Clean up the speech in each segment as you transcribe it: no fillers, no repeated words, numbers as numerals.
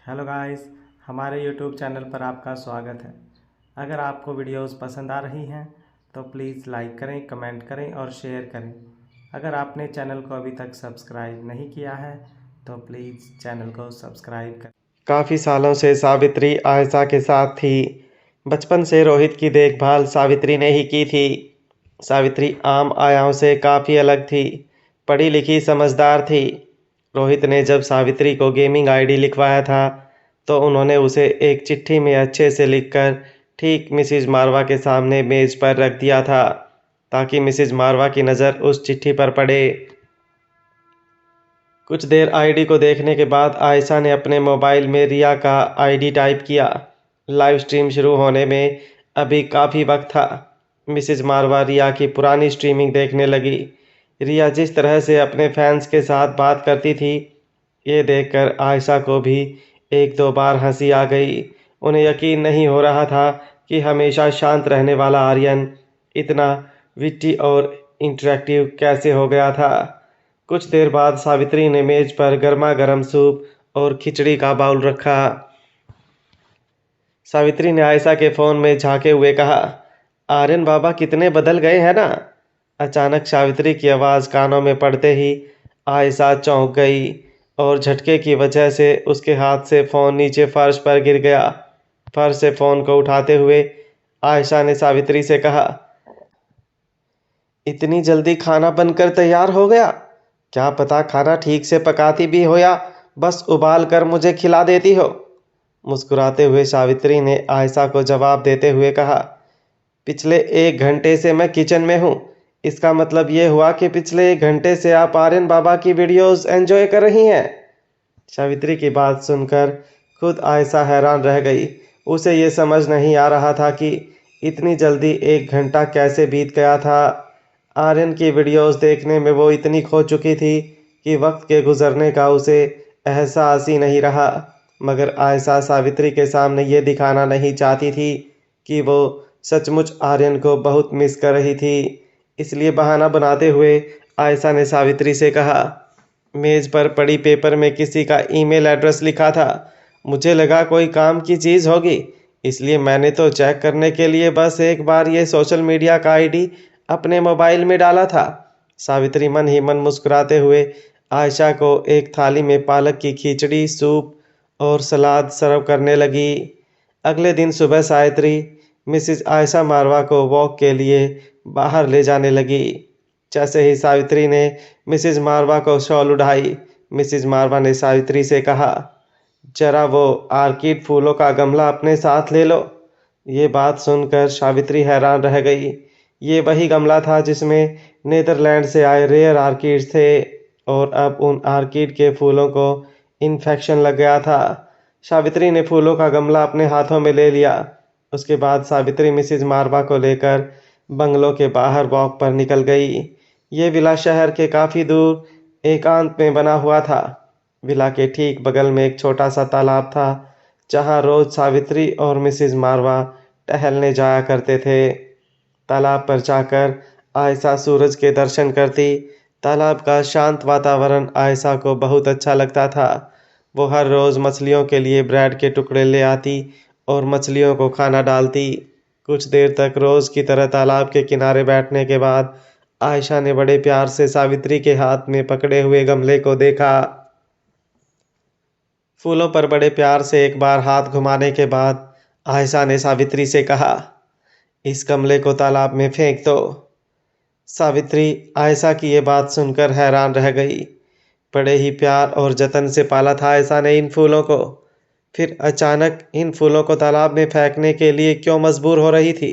Hello guys, हमारे YouTube channel पर आपका स्वागत है। अगर आपको वीडियोस पसंद आ रही हैं तो प्लीज़ लाइक करें, कमेंट करें और शेयर करें। अगर आपने चैनल को अभी तक सब्सक्राइब नहीं किया है तो प्लीज़ चैनल को सब्सक्राइब करें। काफ़ी सालों से सावित्री आयशा के साथ थी। बचपन से रोहित की देखभाल सावित्री ने ही की थी। सावित्री आम आयाओं से काफ़ी अलग थी, पढ़ी लिखी समझदार थी। रोहित ने जब सावित्री को गेमिंग आईडी लिखवाया था तो उन्होंने उसे एक चिट्ठी में अच्छे से लिखकर ठीक मिसिज मारवा के सामने मेज पर रख दिया था ताकि मिसिज मारवा की नज़र उस चिट्ठी पर पड़े। कुछ देर आईडी को देखने के बाद आयशा ने अपने मोबाइल में रिया का आईडी टाइप किया। लाइव स्ट्रीम शुरू होने में अभी काफ़ी वक्त था। मिसिज मारवा रिया की पुरानी स्ट्रीमिंग देखने लगी। रिया जिस तरह से अपने फैंस के साथ बात करती थी, ये देखकर आयशा को भी एक दो बार हंसी आ गई। उन्हें यकीन नहीं हो रहा था कि हमेशा शांत रहने वाला आर्यन इतना विट्टी और इंटरेक्टिव कैसे हो गया था। कुछ देर बाद सावित्री ने मेज पर गर्मा गर्म सूप और खिचड़ी का बाउल रखा। सावित्री ने आयशा के फोन में झांके हुए कहा, आर्यन बाबा कितने बदल गए हैं ना। अचानक सावित्री की आवाज़ कानों में पड़ते ही आयशा चौंक गई और झटके की वजह से उसके हाथ से फ़ोन नीचे फर्श पर गिर गया। फर्श से फ़ोन को उठाते हुए आयशा ने सावित्री से कहा, इतनी जल्दी खाना बनकर तैयार हो गया। क्या पता खाना ठीक से पकाती भी हो या बस उबाल कर मुझे खिला देती हो। मुस्कुराते हुए सावित्री ने आयशा को जवाब देते हुए कहा, पिछले 1 घंटे से मैं किचन में हूँ। इसका मतलब ये हुआ कि पिछले 1 घंटे से आप आर्यन बाबा की वीडियोस एंजॉय कर रही हैं। सावित्री की बात सुनकर खुद आयशा हैरान रह गई। उसे ये समझ नहीं आ रहा था कि इतनी जल्दी 1 घंटा कैसे बीत गया था। आर्यन की वीडियोस देखने में वो इतनी खो चुकी थी कि वक्त के गुजरने का उसे एहसास ही नहीं रहा। मगर आयशा सावित्री के सामने ये दिखाना नहीं चाहती थी कि वो सचमुच आर्यन को बहुत मिस कर रही थी। इसलिए बहाना बनाते हुए आयशा ने सावित्री से कहा, मेज पर पड़ी पेपर में किसी का ईमेल एड्रेस लिखा था। मुझे लगा कोई काम की चीज़ होगी, इसलिए मैंने तो चेक करने के लिए बस एक बार ये सोशल मीडिया का आईडी अपने मोबाइल में डाला था। सावित्री मन ही मन मुस्कुराते हुए आयशा को एक थाली में पालक की खिचड़ी, सूप और सलाद सर्व करने लगी। अगले दिन सुबह सावित्री मिसिज आयशा मारवा को वॉक के लिए बाहर ले जाने लगी। जैसे ही सावित्री ने मिसिज मारवा को शॉल उठाई, मिसिज मारवा ने सावित्री से कहा, जरा वो आर्किड फूलों का गमला अपने साथ ले लो। ये बात सुनकर सावित्री हैरान रह गई। ये वही गमला था जिसमें नीदरलैंड से आए रेयर आर्किड्स थे और अब उन आर्किड के फूलों को इन्फेक्शन लग गया था। सावित्री ने फूलों का गमला अपने हाथों में ले लिया। उसके बाद सावित्री मिसिज मारवा को लेकर बंगलों के बाहर वॉक पर निकल गई। ये विला शहर के काफ़ी दूर एकांत में बना हुआ था। विला के ठीक बगल में एक छोटा सा तालाब था जहाँ रोज सावित्री और मिसिज मारवा टहलने जाया करते थे। तालाब पर जाकर आयशा सूरज के दर्शन करती। तालाब का शांत वातावरण आयशा को बहुत अच्छा लगता था। वो हर रोज़ मछलियों के लिए ब्रेड के टुकड़े ले आती और मछलियों को खाना डालती। कुछ देर तक रोज़ की तरह तालाब के किनारे बैठने के बाद आयशा ने बड़े प्यार से सावित्री के हाथ में पकड़े हुए गमले को देखा। फूलों पर बड़े प्यार से एक बार हाथ घुमाने के बाद आयशा ने सावित्री से कहा, इस गमले को तालाब में फेंक दो। सावित्री आयशा की ये बात सुनकर हैरान रह गई। बड़े ही प्यार और जतन से पाला था आयशा ने इन फूलों को, फिर अचानक इन फूलों को तालाब में फेंकने के लिए क्यों मजबूर हो रही थी।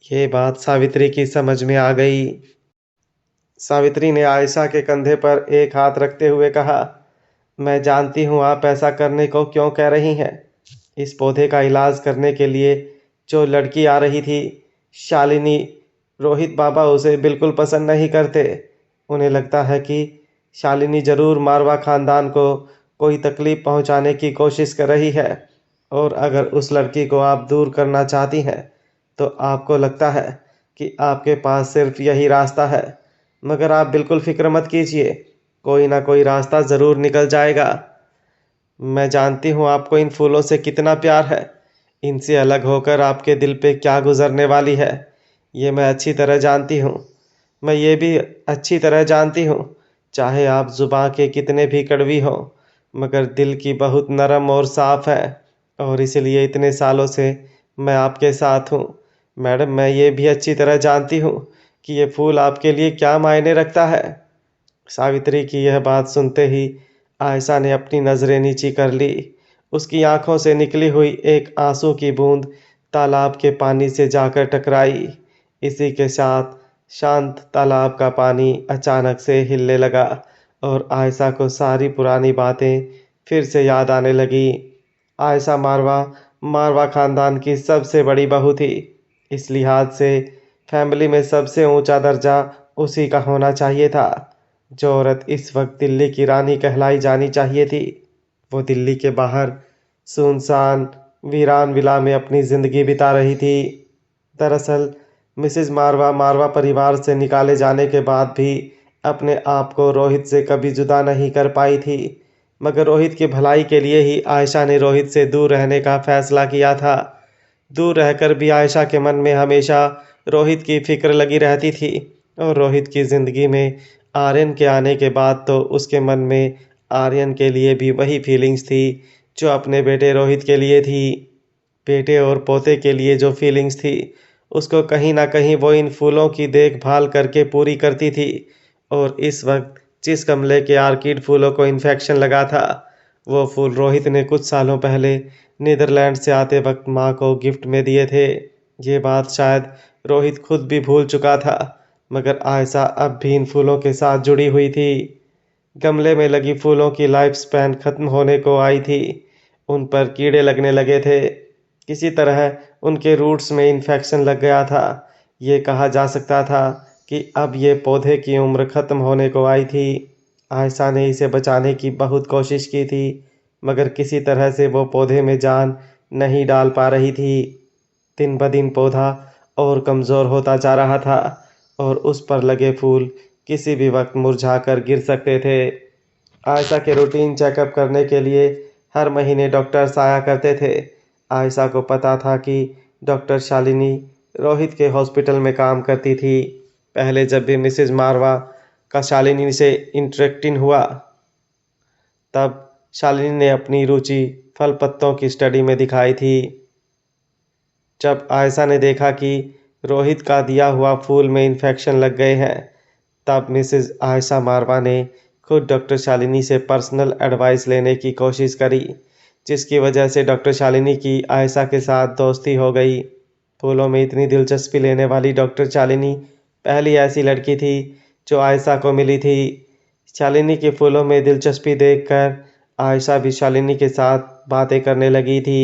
ये बात सावित्री की समझ में आ गई। सावित्री ने आयशा के कंधे पर एक हाथ रखते हुए कहा, मैं जानती हूँ आप ऐसा करने को क्यों कह रही हैं। इस पौधे का इलाज करने के लिए जो लड़की आ रही थी, शालिनी, रोहित बाबा उसे बिल्कुल पसंद नहीं करते। उन्हें लगता है कि शालिनी ज़रूर मारवा ख़ानदान को कोई तकलीफ़ पहुंचाने की कोशिश कर रही है और अगर उस लड़की को आप दूर करना चाहती हैं तो आपको लगता है कि आपके पास सिर्फ यही रास्ता है। मगर आप बिल्कुल फ़िक्र मत कीजिए, कोई ना कोई रास्ता ज़रूर निकल जाएगा। मैं जानती हूँ आपको इन फूलों से कितना प्यार है। इनसे अलग होकर आपके दिल पे क्या गुजरने वाली है, ये मैं अच्छी तरह जानती हूँ। मैं ये भी अच्छी तरह जानती हूँ, चाहे आप जुबान के कितने भी कड़वी हो, मगर दिल की बहुत नरम और साफ है, और इसलिए इतने सालों से मैं आपके साथ हूँ। मैडम, मैं ये भी अच्छी तरह जानती हूँ कि ये फूल आपके लिए क्या मायने रखता है। सावित्री की यह बात सुनते ही आयशा ने अपनी नजरें नीची कर ली। उसकी आंखों से निकली हुई एक आंसू की बूंद तालाब के पानी से जाकर टकराई। इसी के साथ शांत तालाब का पानी अचानक से हिलने लगा और आयशा को सारी पुरानी बातें फिर से याद आने लगी। आयशा मारवा मारवा खानदान की सबसे बड़ी बहू थी। इस लिहाज से फैमिली में सबसे ऊंचा दर्जा उसी का होना चाहिए था। जो औरत इस वक्त दिल्ली की रानी कहलाई जानी चाहिए थी, वो दिल्ली के बाहर सुनसान वीरान विला में अपनी जिंदगी बिता रही थी। दरअसल मिसेज मारवा मारवा परिवार से निकाले जाने के बाद भी अपने आप को रोहित से कभी जुदा नहीं कर पाई थी, मगर रोहित की भलाई के लिए ही आयशा ने रोहित से दूर रहने का फैसला किया था। दूर रहकर भी आयशा के मन में हमेशा रोहित की फिक्र लगी रहती थी, और रोहित की ज़िंदगी में आर्यन के आने के बाद तो उसके मन में आर्यन के लिए भी वही फीलिंग्स थी जो अपने बेटे रोहित के लिए थी। बेटे और पोते के लिए जो फीलिंग्स थी, उसको कहीं ना कहीं वो इन फूलों की देखभाल करके पूरी करती थी। और इस वक्त जिस गमले के आर्किड फूलों को इन्फेक्शन लगा था, वो फूल रोहित ने कुछ सालों पहले नीदरलैंड से आते वक्त माँ को गिफ्ट में दिए थे। ये बात शायद रोहित खुद भी भूल चुका था, मगर आयशा अब भी इन फूलों के साथ जुड़ी हुई थी। गमले में लगी फूलों की लाइफ स्पैन खत्म होने को आई थी। उन पर कीड़े लगने लगे थे। किसी तरह उनके रूट्स में इन्फेक्शन लग गया था। ये कहा जा सकता था कि अब ये पौधे की उम्र खत्म होने को आई थी। आयशा ने इसे बचाने की बहुत कोशिश की थी, मगर किसी तरह से वो पौधे में जान नहीं डाल पा रही थी। दिन ब दिन पौधा और कमज़ोर होता जा रहा था, और उस पर लगे फूल किसी भी वक्त मुरझाकर गिर सकते थे। आयशा के रूटीन चेकअप करने के लिए हर महीने डॉक्टर्स आया करते थे। आयशा को पता था कि डॉक्टर शालिनी रोहित के हॉस्पिटल में काम करती थी। पहले जब भी मिसेज मारवा का शालिनी से इंटरेक्टिंग हुआ, तब शालिनी ने अपनी रुचि फल पत्तों की स्टडी में दिखाई थी। जब आयशा ने देखा कि रोहित का दिया हुआ फूल में इन्फेक्शन लग गए हैं, तब मिसेज आयशा मारवा ने खुद डॉक्टर शालिनी से पर्सनल एडवाइस लेने की कोशिश करी, जिसकी वजह से डॉक्टर शालिनी की आयशा के साथ दोस्ती हो गई। फूलों में इतनी दिलचस्पी लेने वाली डॉक्टर शालिनी पहली ऐसी लड़की थी जो आयशा को मिली थी। शालिनी के फूलों में दिलचस्पी देखकर आयशा भी शालिनी के साथ बातें करने लगी थी।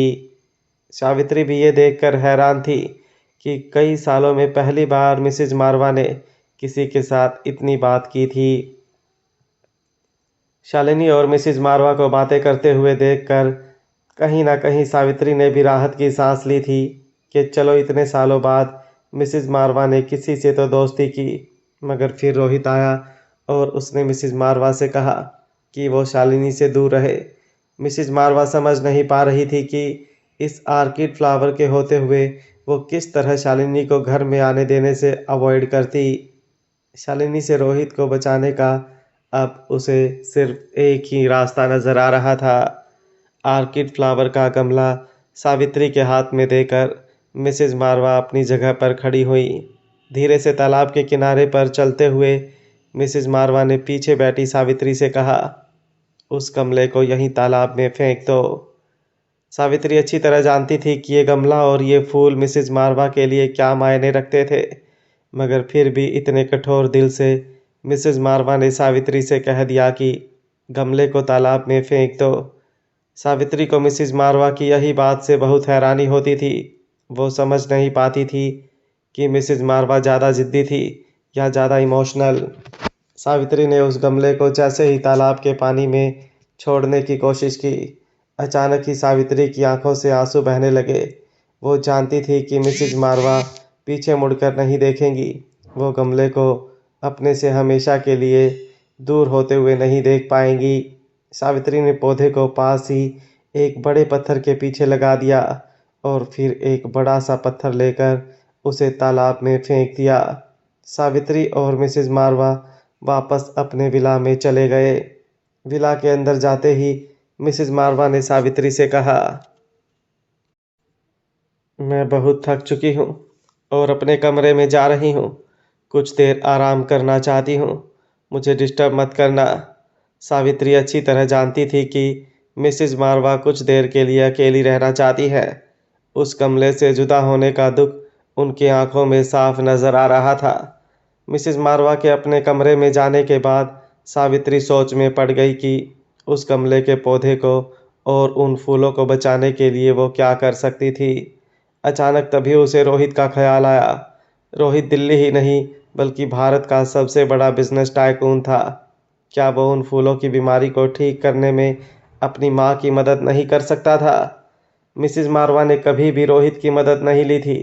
सावित्री भी ये देखकर हैरान थी कि कई सालों में पहली बार मिसेज मारवा ने किसी के साथ इतनी बात की थी। शालिनी और मिसेज मारवा को बातें करते हुए देखकर कहीं ना कहीं सावित्री ने भी राहत की सांस ली थी कि चलो, इतने सालों बाद मिसेज मारवा ने किसी से तो दोस्ती की। मगर फिर रोहित आया और उसने मिसेज मारवा से कहा कि वो शालिनी से दूर रहे। मिसेज मारवा समझ नहीं पा रही थी कि इस आर्किड फ्लावर के होते हुए वो किस तरह शालिनी को घर में आने देने से अवॉइड करती। शालिनी से रोहित को बचाने का अब उसे सिर्फ एक ही रास्ता नजर आ रहा था। आर्किड फ्लावर का गमला सावित्री के हाथ में देकर मिसेज मारवा अपनी जगह पर खड़ी हुई। धीरे से तालाब के किनारे पर चलते हुए मिसेज मारवा ने पीछे बैठी सावित्री से कहा, उस गमले को यहीं तालाब में फेंक दो। सावित्री अच्छी तरह जानती थी कि ये गमला और ये फूल मिसेज मारवा के लिए क्या मायने रखते थे, मगर फिर भी इतने कठोर दिल से मिसेज मारवा ने सावित्री से कह दिया कि गमले को तालाब में फेंक दो। सावित्री को मिसेज मारवा की यही बात से बहुत हैरानी होती थी। वो समझ नहीं पाती थी कि मिसेज मारवा ज़्यादा जिद्दी थी या ज़्यादा इमोशनल। सावित्री ने उस गमले को जैसे ही तालाब के पानी में छोड़ने की कोशिश की, अचानक ही सावित्री की आंखों से आंसू बहने लगे। वो जानती थी कि मिसेज मारवा पीछे मुड़कर नहीं देखेंगी। वो गमले को अपने से हमेशा के लिए दूर होते हुए नहीं देख पाएंगी। सावित्री ने पौधे को पास ही एक बड़े पत्थर के पीछे लगा दिया और फिर एक बड़ा सा पत्थर लेकर उसे तालाब में फेंक दिया। सावित्री और मिसेस मारवा वापस अपने विला में चले गए। विला के अंदर जाते ही मिसेस मारवा ने सावित्री से कहा, मैं बहुत थक चुकी हूँ और अपने कमरे में जा रही हूँ। कुछ देर आराम करना चाहती हूँ, मुझे डिस्टर्ब मत करना। सावित्री अच्छी तरह जानती थी कि मिसेस मारवा कुछ देर के लिए अकेली रहना चाहती है। उस कमरे से जुदा होने का दुख उनकी आंखों में साफ नजर आ रहा था। मिसेस मारवा के अपने कमरे में जाने के बाद सावित्री सोच में पड़ गई कि उस कमरे के पौधे को और उन फूलों को बचाने के लिए वो क्या कर सकती थी। अचानक तभी उसे रोहित का ख्याल आया। रोहित दिल्ली ही नहीं बल्कि भारत का सबसे बड़ा बिजनेस टाइकून था। क्या वो उन फूलों की बीमारी को ठीक करने में अपनी माँ की मदद नहीं कर सकता था? मिसेस मारवा ने कभी भी रोहित की मदद नहीं ली थी।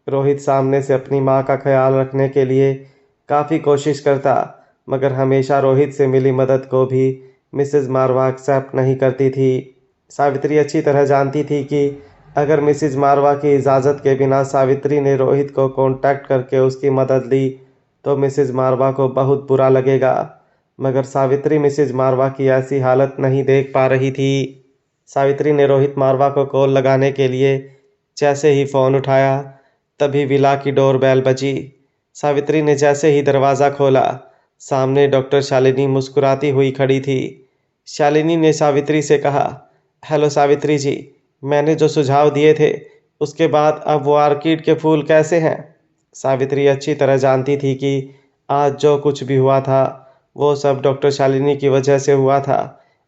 रोहित सामने से अपनी माँ का ख्याल रखने के लिए काफ़ी कोशिश करता, मगर हमेशा रोहित से मिली मदद को भी मिसेस मारवा एक्सेप्ट नहीं करती थी। सावित्री अच्छी तरह जानती थी कि अगर मिसेस मारवा की इजाज़त के बिना सावित्री ने रोहित को कांटेक्ट करके उसकी मदद ली तो मिसेस मारवा को बहुत बुरा लगेगा, मगर सावित्री मिसेस मारवा की ऐसी हालत नहीं देख पा रही थी। सावित्री ने रोहित मारवा को कॉल लगाने के लिए जैसे ही फ़ोन उठाया तभी विला की डोरबेल बजी। सावित्री ने जैसे ही दरवाज़ा खोला, सामने डॉक्टर शालिनी मुस्कुराती हुई खड़ी थी। शालिनी ने सावित्री से कहा, हेलो सावित्री जी, मैंने जो सुझाव दिए थे उसके बाद अब वो ऑर्किड के फूल कैसे हैं? सावित्री अच्छी तरह जानती थी कि आज जो कुछ भी हुआ था वो सब डॉक्टर शालिनी की वजह से हुआ था।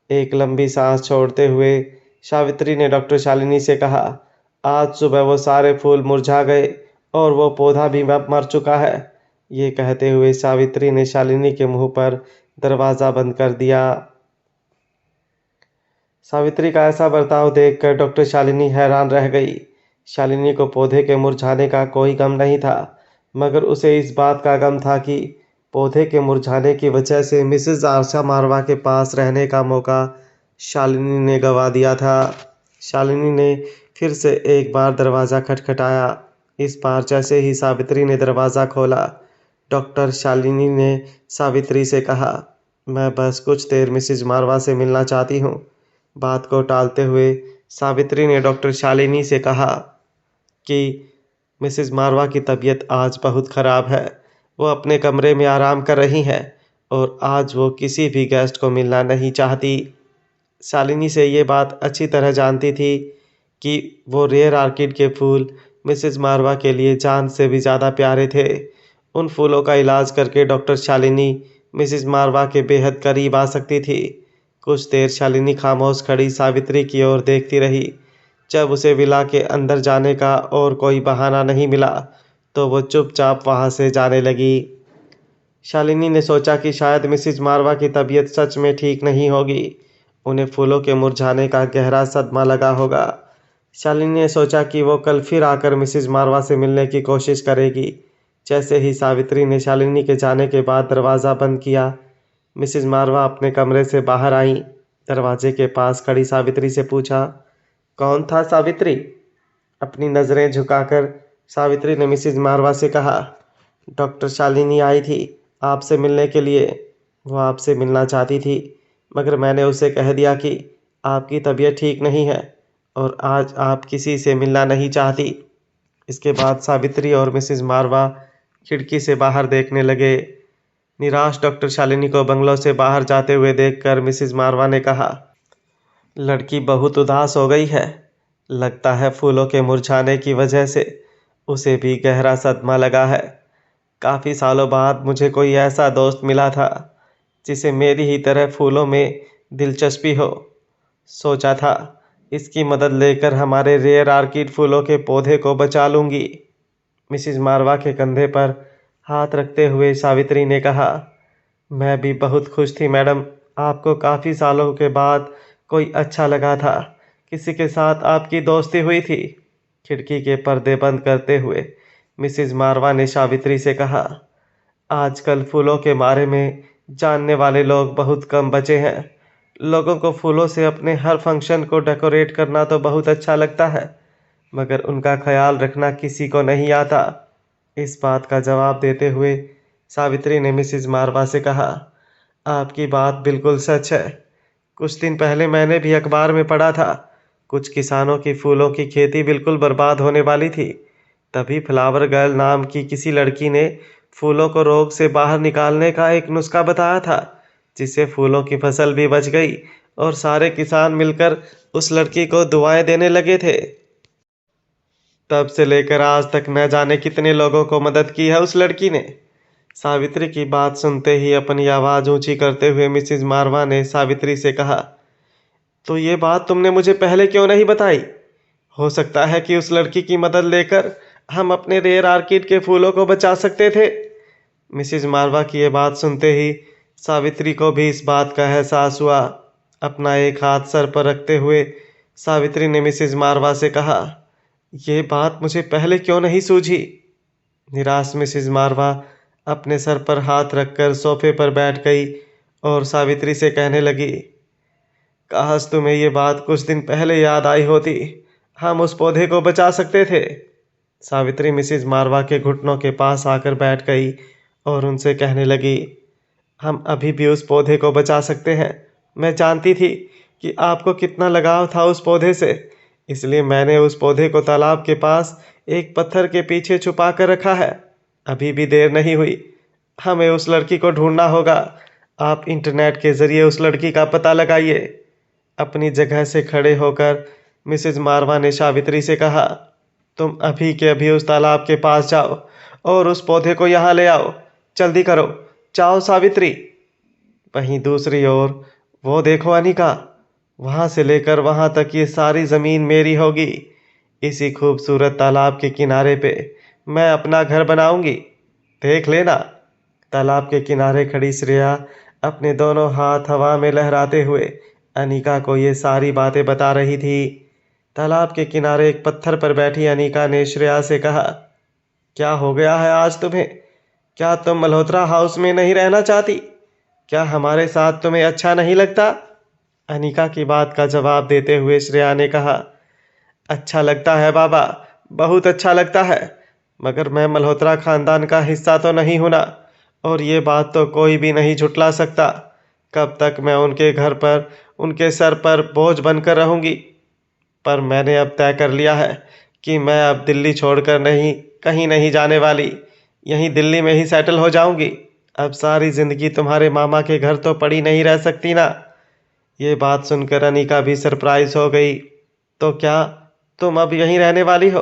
एक लंबी सांस छोड़ते हुए सावित्री ने डॉक्टर शालिनी से कहा, आज सुबह वो सारे फूल मुरझा गए और वो पौधा भी अब मर चुका है। ये कहते हुए सावित्री ने शालिनी के मुंह पर दरवाज़ा बंद कर दिया। सावित्री का ऐसा बर्ताव देखकर डॉक्टर शालिनी हैरान रह गई। शालिनी को पौधे के मुरझाने का कोई गम नहीं था, मगर उसे इस बात का गम था कि पौधे के मुरझाने की वजह से मिसेस आशा मारवा के पास रहने का मौका शालिनी ने गंवा दिया था। शालिनी ने फिर से एक बार दरवाज़ा खटखटाया। इस बार जैसे ही सावित्री ने दरवाज़ा खोला, डॉक्टर शालिनी ने सावित्री से कहा, मैं बस कुछ देर मिसेस मारवा से मिलना चाहती हूँ। बात को टालते हुए सावित्री ने डॉक्टर शालिनी से कहा कि मिसेस मारवा की तबीयत आज बहुत ख़राब है। वो अपने कमरे में आराम कर रही हैं और आज वो किसी भी गेस्ट को मिलना नहीं चाहती। शालिनी से ये बात अच्छी तरह जानती थी कि वो रेयर ऑर्किड के फूल मिसेस मारवा के लिए जान से भी ज़्यादा प्यारे थे। उन फूलों का इलाज करके डॉक्टर शालिनी मिसेस मारवा के बेहद करीब आ सकती थी। कुछ देर शालिनी खामोश खड़ी सावित्री की ओर देखती रही। जब उसे विला के अंदर जाने का और कोई बहाना नहीं मिला तो वो चुपचाप वहाँ से जाने लगी। शालिनी ने सोचा कि शायद मिसेस मारवा की तबीयत सच में ठीक नहीं होगी। उन्हें फूलों के मुरझाने का गहरा सदमा लगा होगा। शालिनी ने सोचा कि वो कल फिर आकर मिसेस मारवा से मिलने की कोशिश करेगी। जैसे ही सावित्री ने शालिनी के जाने के बाद दरवाज़ा बंद किया, मिसेस मारवा अपने कमरे से बाहर आई। दरवाजे के पास खड़ी सावित्री से पूछा, कौन था सावित्री? अपनी नज़रें झुकाकर सावित्री ने मिसेस मारवा से कहा, डॉक्टर शालिनी आई थी आपसे मिलने के लिए। वो आपसे मिलना चाहती थी, मगर मैंने उसे कह दिया कि आपकी तबीयत ठीक नहीं है और आज आप किसी से मिलना नहीं चाहती। इसके बाद सावित्री और मिसेस मारवा खिड़की से बाहर देखने लगे। निराश डॉक्टर शालिनी को बंगलों से बाहर जाते हुए देखकर मिसेस मारवा ने कहा, लड़की बहुत उदास हो गई है। लगता है फूलों के मुरझाने की वजह से उसे भी गहरा सदमा लगा है। काफ़ी सालों बाद मुझे कोई ऐसा दोस्त मिला था जिसे मेरी ही तरह फूलों में दिलचस्पी हो। सोचा था इसकी मदद लेकर हमारे रेयर ऑर्किड फूलों के पौधे को बचा लूँगी। मिसेस मारवा के कंधे पर हाथ रखते हुए सावित्री ने कहा, मैं भी बहुत खुश थी मैडम। आपको काफ़ी सालों के बाद कोई अच्छा लगा था। किसी के साथ आपकी दोस्ती हुई थी। खिड़की के पर्दे बंद करते हुए मिसेस मारवा ने सावित्री से कहा, आजकल फूलों के बारे में जानने वाले लोग बहुत कम बचे हैं। लोगों को फूलों से अपने हर फंक्शन को डेकोरेट करना तो बहुत अच्छा लगता है, मगर उनका ख्याल रखना किसी को नहीं आता। इस बात का जवाब देते हुए सावित्री ने मिसेज मारवा से कहा, आपकी बात बिल्कुल सच है। कुछ दिन पहले मैंने भी अखबार में पढ़ा था, कुछ किसानों की फूलों की खेती बिल्कुल बर्बाद होने वाली थी। तभी फ्लावर गर्ल नाम की किसी लड़की ने फूलों को रोग से बाहर निकालने का एक नुस्खा बताया था, जिससे फूलों की फसल भी बच गई और सारे किसान मिलकर उस लड़की को दुआएं देने लगे थे। तब से लेकर आज तक न जाने कितने लोगों को मदद की है उस लड़की ने। सावित्री की बात सुनते ही अपनी आवाज ऊंची करते हुए मिसेज मारवा ने सावित्री से कहा, तो ये बात तुमने मुझे पहले क्यों नहीं बताई? हो सकता है कि उस लड़की की मदद लेकर हम अपने रेयर आर्किड के फूलों को बचा सकते थे। मिसेज मारवा की ये बात सुनते ही सावित्री को भी इस बात का एहसास हुआ। अपना एक हाथ सर पर रखते हुए सावित्री ने मिसेज मारवा से कहा, ये बात मुझे पहले क्यों नहीं सूझी? निराश मिसेज मारवा अपने सर पर हाथ रखकर सोफे पर बैठ गई और सावित्री से कहने लगी, काश तुम्हें ये बात कुछ दिन पहले याद आई होती, हम उस पौधे को बचा सकते थे। सावित्री मिसेज मारवा के घुटनों के पास आकर बैठ गई और उनसे कहने लगी, हम अभी भी उस पौधे को बचा सकते हैं। मैं जानती थी कि आपको कितना लगाव था उस पौधे से, इसलिए मैंने उस पौधे को तालाब के पास एक पत्थर के पीछे छुपा कर रखा है। अभी भी देर नहीं हुई, हमें उस लड़की को ढूंढना होगा। आप इंटरनेट के जरिए उस लड़की का पता लगाइए। अपनी जगह से खड़े होकर मिसेज मारवा ने सावित्री से कहा, तुम अभी के अभी उस तालाब के पास जाओ और उस पौधे को यहाँ ले आओ। जल्दी करो, जाओ सावित्री। वहीं दूसरी ओर वो देखो अनिका, वहां से लेकर वहां तक ये सारी जमीन मेरी होगी। इसी खूबसूरत तालाब के किनारे पे मैं अपना घर बनाऊंगी, देख लेना। तालाब के किनारे खड़ी श्रेया अपने दोनों हाथ हवा में लहराते हुए अनिका को ये सारी बातें बता रही थी। तालाब के किनारे एक पत्थर पर बैठी अनिका ने श्रेया से कहा, क्या हो गया है आज तुम्हें? क्या तुम मल्होत्रा हाउस में नहीं रहना चाहती? क्या हमारे साथ तुम्हें अच्छा नहीं लगता? अनिका की बात का जवाब देते हुए श्रेया ने कहा, अच्छा लगता है बाबा, बहुत अच्छा लगता है, मगर मैं मल्होत्रा खानदान का हिस्सा तो नहीं हूं ना, और ये बात तो कोई भी नहीं झुटला सकता। कब तक मैं उनके घर पर उनके सर पर बोझ बनकर रहूंगी? पर मैंने अब तय कर लिया है कि मैं अब दिल्ली छोड़कर नहीं कहीं नहीं जाने वाली, यहीं दिल्ली में ही सेटल हो जाऊंगी। अब सारी जिंदगी तुम्हारे मामा के घर तो पड़ी नहीं रह सकती ना। ये बात सुनकर अनिका भी सरप्राइज हो गई। तो क्या तुम अब यहीं रहने वाली हो,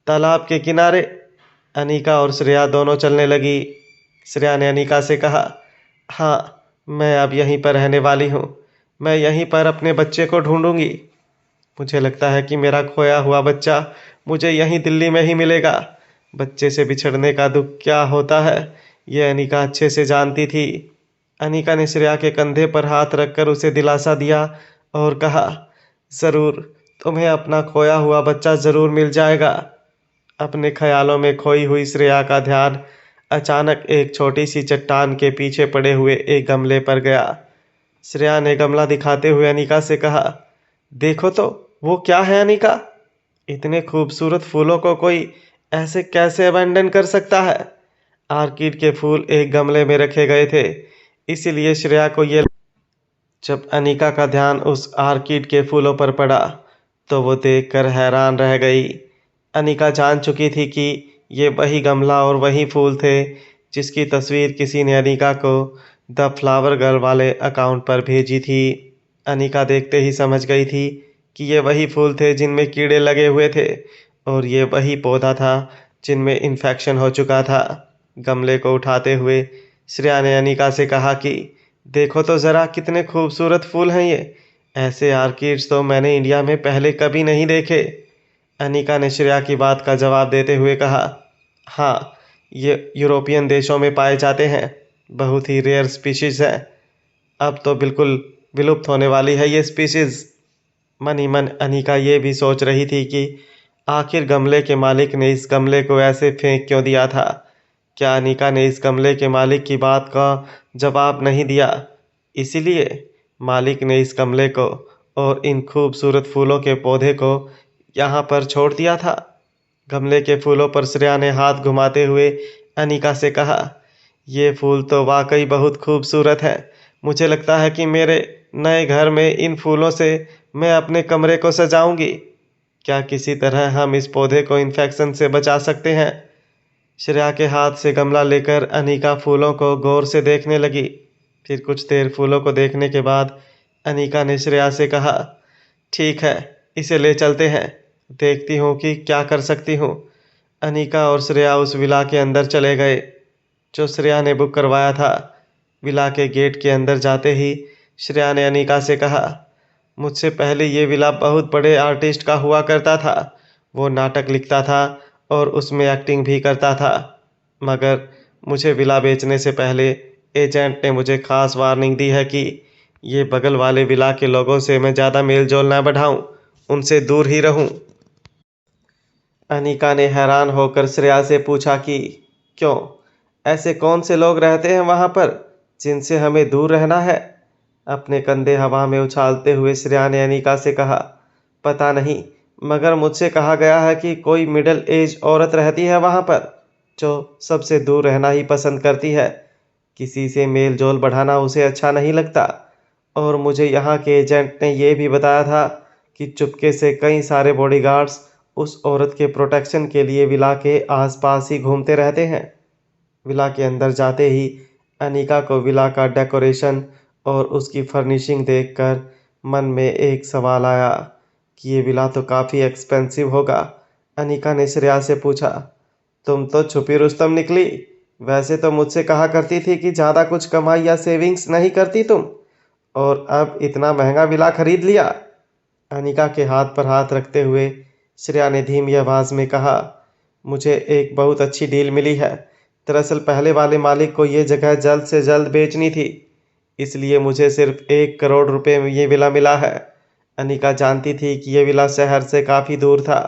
तालाब के किनारे? अनिका और श्रेया दोनों चलने लगी। श्रेया ने अनिका से कहा, हाँ, मैं अब यहीं पर रहने वाली हूँ। मैं यहीं पर अपने बच्चे को ढूंढूंगी। मुझे लगता है कि मेरा खोया हुआ बच्चा मुझे यहीं दिल्ली में ही मिलेगा। बच्चे से बिछड़ने का दुख क्या होता है, ये अनिका अच्छे से जानती थी। अनिका ने श्रेया के कंधे पर हाथ रखकर उसे दिलासा दिया और कहा, ज़रूर, तुम्हें अपना खोया हुआ बच्चा ज़रूर मिल जाएगा। अपने ख्यालों में खोई हुई श्रेया का ध्यान अचानक एक छोटी सी चट्टान के पीछे पड़े हुए एक गमले पर गया। श्रेया ने गमला दिखाते हुए अनिका से कहा, देखो तो वो क्या है अनिका? इतने खूबसूरत फूलों को कोई ऐसे कैसे अबैंडन कर सकता है? आर्किड के फूल एक गमले में रखे गए थे, इसीलिए श्रेया को ये। जब अनिका का ध्यान उस आर्किड के फूलों पर पड़ा तो वो देखकर हैरान रह गई। अनिका जान चुकी थी कि ये वही गमला और वही फूल थे जिसकी तस्वीर किसी ने अनिका को द फ्लावर गर्ल वाले अकाउंट पर भेजी थी। अनिका देखते ही समझ गई थी कि ये वही फूल थे जिनमें कीड़े लगे हुए थे और ये वही पौधा था जिनमें इन्फेक्शन हो चुका था। गमले को उठाते हुए श्रेया ने अनिका से कहा कि देखो तो ज़रा कितने खूबसूरत फूल हैं ये। ऐसे आर्किड्स तो मैंने इंडिया में पहले कभी नहीं देखे। अनिका ने श्रेया की बात का जवाब देते हुए कहा, हाँ, ये यूरोपियन देशों में पाए जाते हैं, बहुत ही रेयर स्पीशीज़ है। अब तो बिल्कुल विलुप्त होने वाली है ये स्पीशीज़। मन ही मन अनिका ये भी सोच रही थी कि आखिर गमले के मालिक ने इस गमले को ऐसे फेंक क्यों दिया था। क्या अनिका ने इस गमले के मालिक की बात का जवाब नहीं दिया, इसीलिए मालिक ने इस गमले को और इन खूबसूरत फूलों के पौधे को यहाँ पर छोड़ दिया था। गमले के फूलों पर श्रेया ने हाथ घुमाते हुए अनिका से कहा, ये फूल तो वाकई बहुत खूबसूरत है। मुझे लगता है कि मेरे नए घर में इन फूलों से मैं अपने कमरे को सजाऊंगी। क्या किसी तरह हम इस पौधे को इन्फेक्शन से बचा सकते हैं? श्रेया के हाथ से गमला लेकर अनिका फूलों को गौर से देखने लगी। फिर कुछ देर फूलों को देखने के बाद अनिका ने श्रेया से कहा, ठीक है, इसे ले चलते हैं, देखती हूँ कि क्या कर सकती हूँ। अनिका और श्रेया उस विला के अंदर चले गए जो श्रेया ने बुक करवाया था। विला के गेट के अंदर जाते ही श्रेया ने अनिका से कहा, मुझसे पहले ये विला बहुत बड़े आर्टिस्ट का हुआ करता था। वो नाटक लिखता था और उसमें एक्टिंग भी करता था, मगर मुझे विला बेचने से पहले एजेंट ने मुझे खास वार्निंग दी है कि ये बगल वाले विला के लोगों से मैं ज़्यादा मेल जोल ना बढ़ाऊं, उनसे दूर ही रहूं। अनिका ने हैरान होकर श्रेया से पूछा कि क्यों, ऐसे कौन से लोग रहते हैं वहाँ पर जिनसे हमें दूर रहना है? अपने कंधे हवा में उछालते हुए श्रेया ने अनिका से कहा, पता नहीं, मगर मुझसे कहा गया है कि कोई मिडिल एज औरत रहती है वहाँ पर जो सबसे दूर रहना ही पसंद करती है। किसी से मेल जोल बढ़ाना उसे अच्छा नहीं लगता। और मुझे यहाँ के एजेंट ने यह भी बताया था कि चुपके से कई सारे बॉडीगार्ड्स उस औरत के प्रोटेक्शन के लिए विला के आसपास ही घूमते रहते हैं। विला के अंदर जाते ही अनिका को विला का डेकोरेशन और उसकी फर्निशिंग देखकर मन में एक सवाल आया कि ये विला तो काफ़ी एक्सपेंसिव होगा। अनिका ने श्रेया से पूछा, तुम तो छुपी रुस्तम निकली। वैसे तो मुझसे कहा करती थी कि ज़्यादा कुछ कमाई या सेविंग्स नहीं करती तुम, और अब इतना महंगा विला खरीद लिया। अनिका के हाथ पर हाथ रखते हुए श्रेया ने धीमी आवाज़ में कहा, मुझे एक बहुत अच्छी डील मिली है। दरअसल पहले वाले मालिक को ये जगह जल्द से जल्द बेचनी थी, इसलिए मुझे सिर्फ 1 करोड़ रुपए में ये विला मिला है। अनिका जानती थी कि ये विला शहर से काफ़ी दूर था।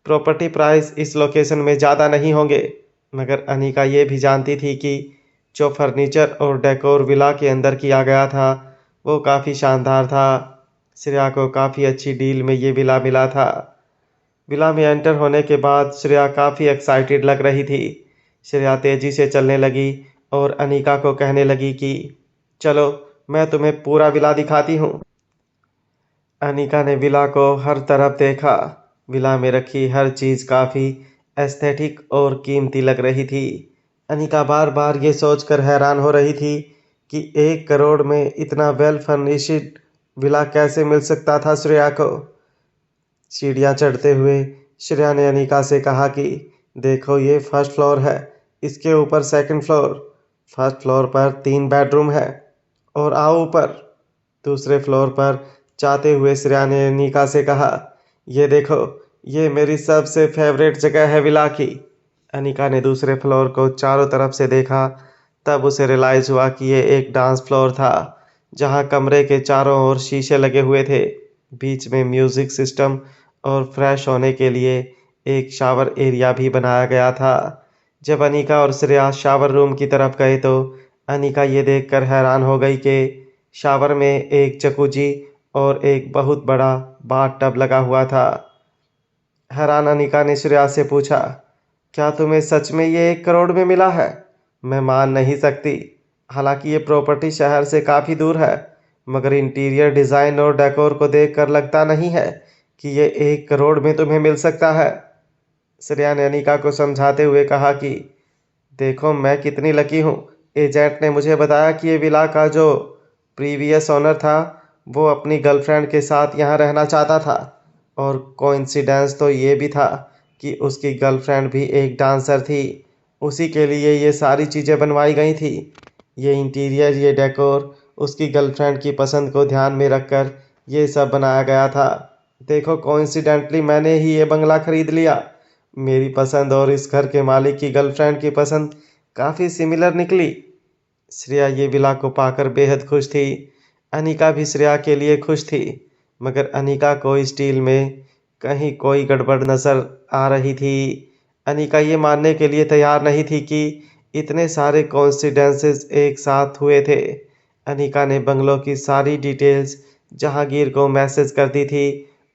प्रॉपर्टी प्राइस इस लोकेशन में ज़्यादा नहीं होंगे, मगर अनिका ये भी जानती थी कि जो फर्नीचर और डेकोर विला के अंदर किया गया था वो काफ़ी शानदार था। श्रेया को काफ़ी अच्छी डील में ये विला मिला था। विला में एंटर होने के बाद श्रेया काफ़ी एक्साइटेड लग रही थी। श्रेया तेज़ी से चलने लगी और अनिका को कहने लगी कि चलो, मैं तुम्हें पूरा विला दिखाती हूँ। अनिका ने विला को हर तरफ देखा। विला में रखी हर चीज़ काफ़ी एस्थेटिक और कीमती लग रही थी। अनिका बार बार ये सोचकर हैरान हो रही थी कि 1 करोड़ में इतना वेल फर्निश्ड विला कैसे मिल सकता था श्रेया को। सीढ़ियाँ चढ़ते हुए श्रेया ने अनिका से कहा कि देखो, ये फर्स्ट फ्लोर है, इसके ऊपर सेकंड फ्लोर। फर्स्ट फ्लोर पर 3 बेडरूम है, और आओ ऊपर। दूसरे फ्लोर पर जाते हुए श्रेया ने अनिका से कहा, ये देखो, ये मेरी सबसे फेवरेट जगह है विला की। अनिका ने दूसरे फ्लोर को चारों तरफ से देखा, तब उसे रियलाइज़ हुआ कि ये एक डांस फ्लोर था जहाँ कमरे के चारों ओर शीशे लगे हुए थे। बीच में म्यूज़िक सिस्टम और फ्रेश होने के लिए एक शावर एरिया भी बनाया गया था। जब अनिका और श्रेया शावर रूम की तरफ गए तो अनिका ये देखकर हैरान हो गई कि शावर में एक जकूजी और एक बहुत बड़ा बाथ टब लगा हुआ था। हैरान अनिका ने श्रेया से पूछा, क्या तुम्हें सच में ये 1 करोड़ में मिला है? मैं मान नहीं सकती। हालांकि ये प्रॉपर्टी शहर से काफ़ी दूर है, मगर इंटीरियर डिज़ाइन और डेकोर को देखकर लगता नहीं है कि ये 1 करोड़ में तुम्हें मिल सकता है। श्रेया ने अनिका को समझाते हुए कहा कि देखो, मैं कितनी लकी हूँ। एजेंट ने मुझे बताया कि ये विला का जो प्रीवियस ओनर था वो अपनी गर्लफ्रेंड के साथ यहाँ रहना चाहता था, और कोइंसिडेंस तो ये भी था कि उसकी गर्लफ्रेंड भी एक डांसर थी। उसी के लिए ये सारी चीज़ें बनवाई गई थी। ये इंटीरियर, ये डेकोर उसकी गर्लफ्रेंड की पसंद को ध्यान में रखकर ये सब बनाया गया था। देखो, कोइंसिडेंटली मैंने ही ये बंगला खरीद लिया। मेरी पसंद और इस घर के मालिक की गर्लफ्रेंड की पसंद काफ़ी सिमिलर निकली। श्रेया ये विला को पाकर बेहद खुश थी। अनिका भी श्रेया के लिए खुश थी, मगर अनिका को इस डील में कहीं कोई गड़बड़ नज़र आ रही थी। अनिका ये मानने के लिए तैयार नहीं थी कि इतने सारे कोइंसिडेंसेस एक साथ हुए थे। अनिका ने बंगलों की सारी डिटेल्स जहांगीर को मैसेज कर दी थी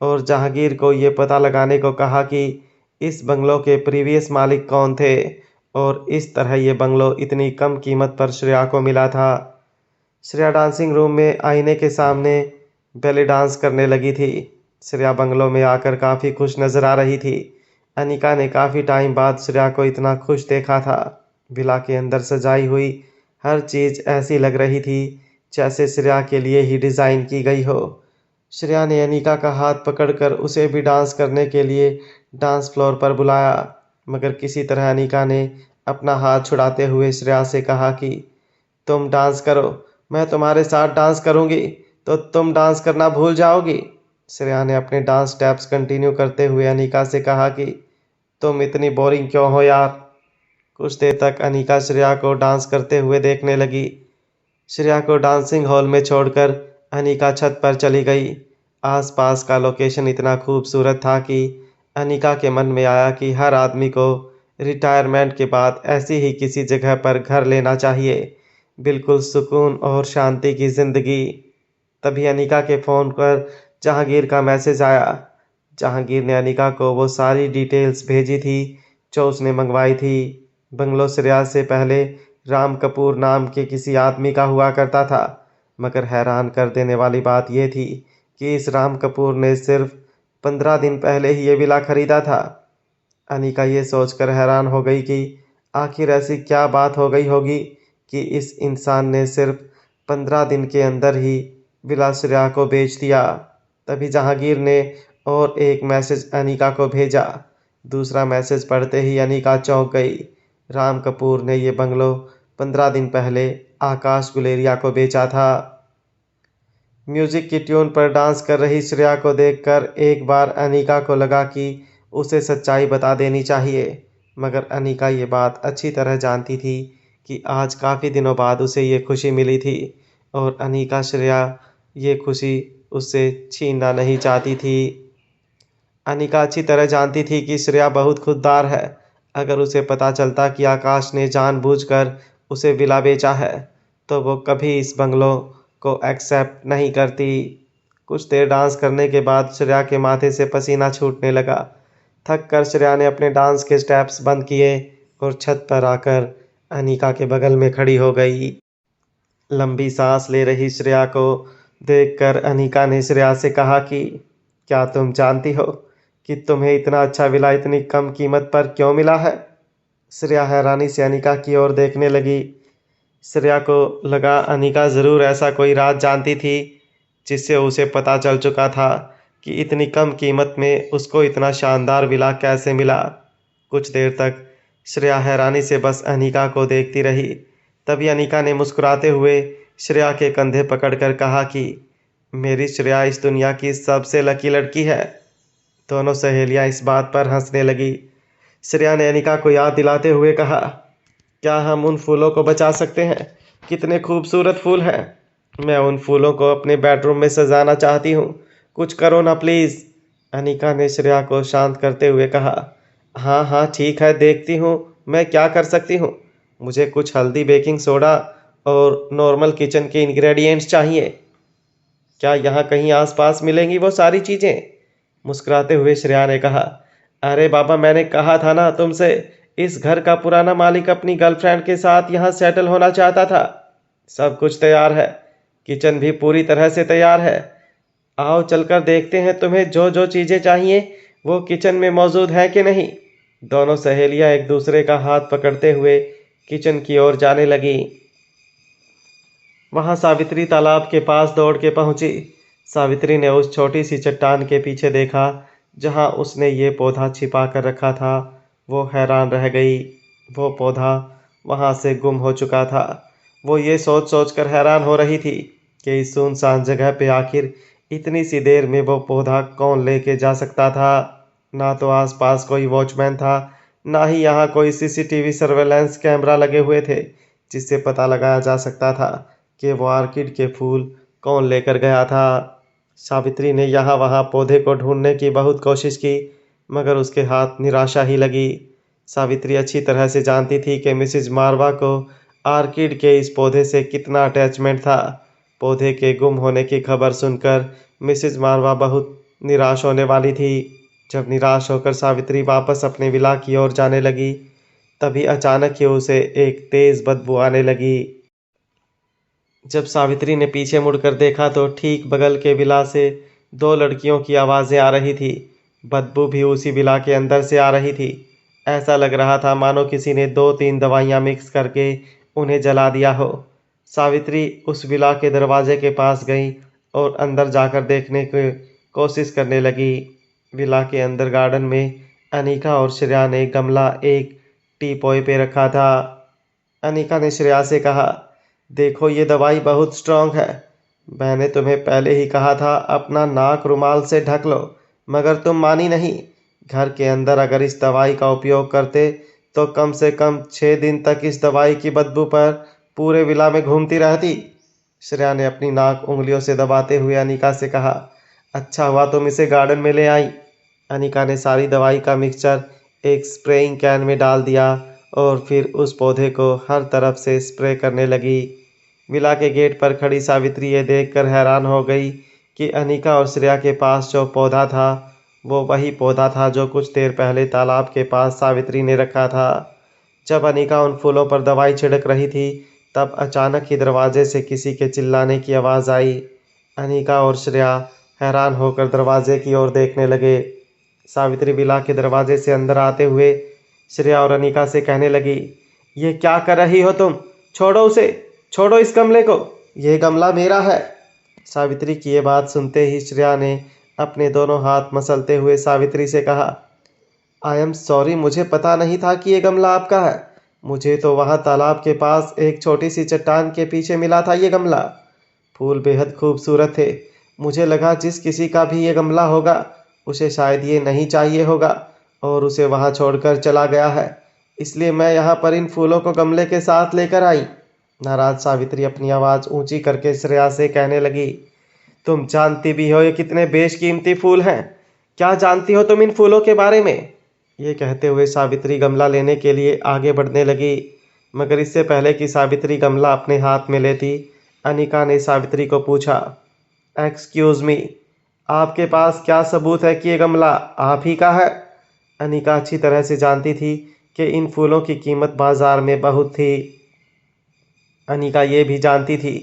और जहांगीर को ये पता लगाने को कहा कि इस बंगलों के प्रीवियस मालिक कौन थे और इस तरह ये बंगलो इतनी कम कीमत पर श्रेया को मिला था। श्रेया डांसिंग रूम में आईने के सामने बेली डांस करने लगी थी। श्रेया बंगलों में आकर काफ़ी खुश नजर आ रही थी। अनिका ने काफ़ी टाइम बाद श्रेया को इतना खुश देखा था। विला के अंदर सजाई हुई हर चीज़ ऐसी लग रही थी जैसे श्रेया के लिए ही डिज़ाइन की गई हो। श्रेया ने अनिका का हाथ पकड़कर उसे भी डांस करने के लिए डांस फ्लोर पर बुलाया, मगर किसी तरह अनिका ने अपना हाथ छुड़ाते हुए श्रेया से कहा कि तुम डांस करो, मैं तुम्हारे साथ डांस करूंगी तो तुम डांस करना भूल जाओगी। श्रेया ने अपने डांस स्टेप्स कंटिन्यू करते हुए अनिका से कहा कि तुम इतनी बोरिंग क्यों हो यार। कुछ देर तक अनिका श्रेया को डांस करते हुए देखने लगी। श्रेया को डांसिंग हॉल में छोड़कर अनिका छत पर चली गई। आसपास का लोकेशन इतना खूबसूरत था कि अनिका के मन में आया कि हर आदमी को रिटायरमेंट के बाद ऐसी ही किसी जगह पर घर लेना चाहिए, बिल्कुल सुकून और शांति की ज़िंदगी। तभी अनिका के फ़ोन पर जहांगीर का मैसेज आया। जहांगीर ने अनिका को वो सारी डिटेल्स भेजी थी जो उसने मंगवाई थी। बंगलो श्रेया से पहले राम कपूर नाम के किसी आदमी का हुआ करता था, मगर हैरान कर देने वाली बात यह थी कि इस राम कपूर ने सिर्फ 15 दिन पहले ही ये विला खरीदा था। अनिका ये सोचकर हैरान हो गई कि आखिर ऐसी क्या बात हो गई होगी कि इस इंसान ने सिर्फ 15 दिन के अंदर ही विला श्रेया को बेच दिया। तभी जहांगीर ने और एक मैसेज अनिका को भेजा। दूसरा मैसेज पढ़ते ही अनिका चौंक गई। राम कपूर ने ये बंगलो 15 दिन पहले आकाश गुलेरिया को बेचा था। म्यूजिक की ट्यून पर डांस कर रही श्रेया को देखकर एक बार अनिका को लगा कि उसे सच्चाई बता देनी चाहिए, मगर अनिका ये बात अच्छी तरह जानती थी कि आज काफ़ी दिनों बाद उसे ये खुशी मिली थी और अनिका श्रेया ये खुशी उससे छीनना नहीं चाहती थी। अनिका अच्छी तरह जानती थी कि श्रेया बहुत खुददार है। अगर उसे पता चलता कि आकाश ने जानबूझकर उसे विला बेचा है तो वो कभी इस बंगलो को एक्सेप्ट नहीं करती। कुछ देर डांस करने के बाद श्रेया के माथे से पसीना छूटने लगा। थक कर श्रेया ने अपने डांस के स्टेप्स बंद किए और छत पर आकर अनिका के बगल में खड़ी हो गई। लंबी सांस ले रही श्रेया को देखकर अनिका ने श्रेया से कहा कि क्या तुम जानती हो कि तुम्हें इतना अच्छा विला इतनी कम कीमत पर क्यों मिला है। श्रेया हैरानी से अनिका की ओर देखने लगी। श्रेया को लगा अनिका ज़रूर ऐसा कोई राज जानती थी जिससे उसे पता चल चुका था कि इतनी कम कीमत में उसको इतना शानदार विला कैसे मिला। कुछ देर तक श्रेया हैरानी से बस अनिका को देखती रही। तभी अनिका ने मुस्कुराते हुए श्रेया के कंधे पकड़कर कहा कि मेरी श्रेया इस दुनिया की सबसे लकी लड़की है। दोनों सहेलियां इस बात पर हंसने लगी। श्रेया ने अनिका को याद दिलाते हुए कहा, क्या हम उन फूलों को बचा सकते हैं? कितने खूबसूरत फूल हैं। मैं उन फूलों को अपने बेडरूम में सजाना चाहती हूँ। कुछ करो ना प्लीज़। अनिका ने श्रेया को शांत करते हुए कहा, हाँ हाँ ठीक है, देखती हूँ मैं क्या कर सकती हूँ। मुझे कुछ हल्दी, बेकिंग सोडा और नॉर्मल किचन के इंग्रेडिएंट्स चाहिए। क्या यहाँ कहीं आसपास मिलेंगी वो सारी चीज़ें? मुस्कुराते हुए श्रेया ने कहा, अरे बाबा, मैंने कहा था ना तुमसे, इस घर का पुराना मालिक अपनी गर्लफ्रेंड के साथ यहाँ सेटल होना चाहता था। सब कुछ तैयार है, किचन भी पूरी तरह से तैयार है। आओ चलकर देखते हैं तुम्हें जो जो चीज़ें चाहिए वो किचन में मौजूद है कि नहीं। दोनों सहेलियां एक दूसरे का हाथ पकड़ते हुए किचन की ओर जाने लगी। वहां सावित्री तालाब के पास दौड़ के पहुंची। सावित्री ने उस छोटी सी चट्टान के पीछे देखा जहां उसने ये पौधा छिपा कर रखा था। वो हैरान रह गई। वो पौधा वहां से गुम हो चुका था। वो ये सोच सोच कर हैरान हो रही थी कि इस सुनसान जगह पे आखिर इतनी सी देर में वो पौधा कौन लेके जा सकता था। ना तो आसपास कोई वॉचमैन था, ना ही यहाँ कोई सीसीटीवी सर्वेलेंस कैमरा लगे हुए थे जिससे पता लगाया जा सकता था कि वो ऑर्किड के फूल कौन लेकर गया था। सावित्री ने यहाँ वहाँ पौधे को ढूंढने की बहुत कोशिश की, मगर उसके हाथ निराशा ही लगी। सावित्री अच्छी तरह से जानती थी कि मिसेज मारवा को आर्किड के इस पौधे से कितना अटैचमेंट था। पौधे के गुम होने की खबर सुनकर मिसेज मारवा बहुत निराश होने वाली थी। जब निराश होकर सावित्री वापस अपने विला की ओर जाने लगी, तभी अचानक ही उसे एक तेज बदबू आने लगी। जब सावित्री ने पीछे मुड़कर देखा तो ठीक बगल के विला से दो लड़कियों की आवाज़ें आ रही थी। बदबू भी उसी विला के अंदर से आ रही थी। ऐसा लग रहा था मानो किसी ने 2-3 दवाइयाँ मिक्स करके उन्हें जला दिया हो। सावित्री उस विला के दरवाजे के पास गई और अंदर जाकर देखने की कोशिश करने लगी। विला के अंदर गार्डन में अनीका और श्रेया ने गमला एक टीपॉय पे रखा था। अनीका ने श्रेया से कहा, देखो ये दवाई बहुत स्ट्रांग है। मैंने तुम्हें पहले ही कहा था अपना नाक रुमाल से ढक लो, मगर तुम मानी नहीं। घर के अंदर अगर इस दवाई का उपयोग करते तो कम से कम 6 दिन तक इस दवाई की बदबू पर पूरे विला में घूमती रहती। श्रेया ने अपनी नाक उंगलियों से दबाते हुए अनीका से कहा, अच्छा हुआ तुम इसे गार्डन में ले आई। अनीका ने सारी दवाई का मिक्सचर एक स्प्रेइंग कैन में डाल दिया और फिर उस पौधे को हर तरफ से स्प्रे करने लगी। विला के गेट पर खड़ी सावित्री ये देखकर हैरान हो गई कि अनीका और श्रेया के पास जो पौधा था वो वही पौधा था जो कुछ देर पहले तालाब के पास सावित्री ने रखा था। जब अनीका उन फूलों पर दवाई छिड़क रही थी, तब अचानक ही दरवाजे से किसी के चिल्लाने की आवाज़ आई। अनीका और श्रेया हैरान होकर दरवाजे की ओर देखने लगे। सावित्री विला के दरवाजे से अंदर आते हुए श्रेया और अनीका से कहने लगी, ये क्या कर रही हो तुम? छोड़ो उसे, छोड़ो इस गमले को, यह गमला मेरा है। सावित्री की ये बात सुनते ही श्रेया ने अपने दोनों हाथ मसलते हुए सावित्री से कहा, आई एम सॉरी, मुझे पता नहीं था कि ये गमला आपका है। मुझे तो वहाँ तालाब के पास एक छोटी सी चट्टान के पीछे मिला था ये गमला। फूल बेहद खूबसूरत थे। मुझे लगा जिस किसी का भी ये गमला होगा उसे शायद ये नहीं चाहिए होगा और उसे वहाँ छोड़कर चला गया है, इसलिए मैं यहाँ पर इन फूलों को गमले के साथ लेकर आई। नाराज सावित्री अपनी आवाज़ ऊंची करके श्रेया से कहने लगी, तुम जानती भी हो ये कितने बेशकीमती फूल हैं। क्या जानती हो तुम इन फूलों के बारे में? ये कहते हुए सावित्री गमला लेने के लिए आगे बढ़ने लगी, मगर इससे पहले कि सावित्री गमला अपने हाथ में लेती, अनीका ने सावित्री को पूछा, एक्सक्यूज़ मी, आपके पास क्या सबूत है कि ये गमला आप ही का है? अनीका अच्छी तरह से जानती थी कि इन फूलों की कीमत बाजार में बहुत थी। अनीका ये भी जानती थी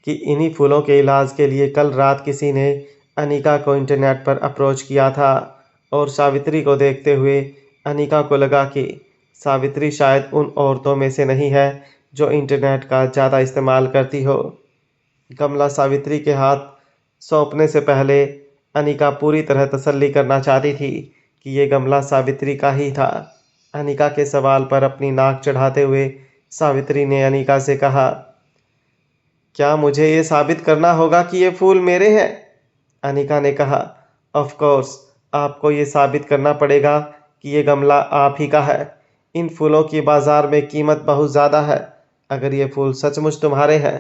कि इन्हीं फूलों के इलाज के लिए कल रात किसी ने अनीका को इंटरनेट पर अप्रोच किया था और सावित्री को देखते हुए अनीका को लगा कि सावित्री शायद उन औरतों में से नहीं है जो इंटरनेट का ज़्यादा इस्तेमाल करती हो। गमला सावित्री के हाथ सौंपने से पहले अनीका पूरी तरह तसल्ली करना चाहती थी कि ये गमला सावित्री का ही था। अनीका के सवाल पर अपनी नाक चढ़ाते हुए सावित्री ने अनीका से कहा, क्या मुझे ये साबित करना होगा कि ये फूल मेरे हैं? अनीका ने कहा, ऑफ कोर्स, आपको ये साबित करना पड़ेगा कि ये गमला आप ही का है। इन फूलों की बाज़ार में कीमत बहुत ज़्यादा है। अगर ये फूल सचमुच तुम्हारे हैं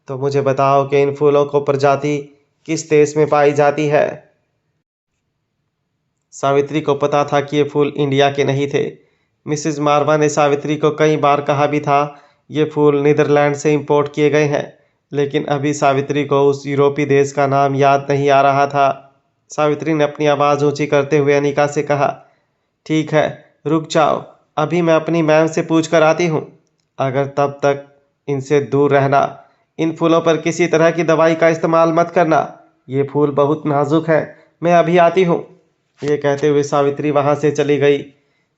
तो मुझे बताओ कि इन फूलों को प्रजाति किस देश में पाई जाती है? सावित्री को पता था कि ये फूल इंडिया के नहीं थे। मिसेज मारवा ने सावित्री को कई बार कहा भी था ये फूल नीदरलैंड से इंपोर्ट किए गए हैं, लेकिन अभी सावित्री को उस यूरोपीय देश का नाम याद नहीं आ रहा था। सावित्री ने अपनी आवाज़ ऊंची करते हुए अनीका से कहा, ठीक है, रुक जाओ, अभी मैं अपनी मैम से पूछ कर आती हूँ। अगर तब तक इनसे दूर रहना। इन फूलों पर किसी तरह की दवाई का इस्तेमाल मत करना। ये फूल बहुत नाजुक है, मैं अभी आती हूँ। ये कहते हुए सावित्री वहाँ से चली गई।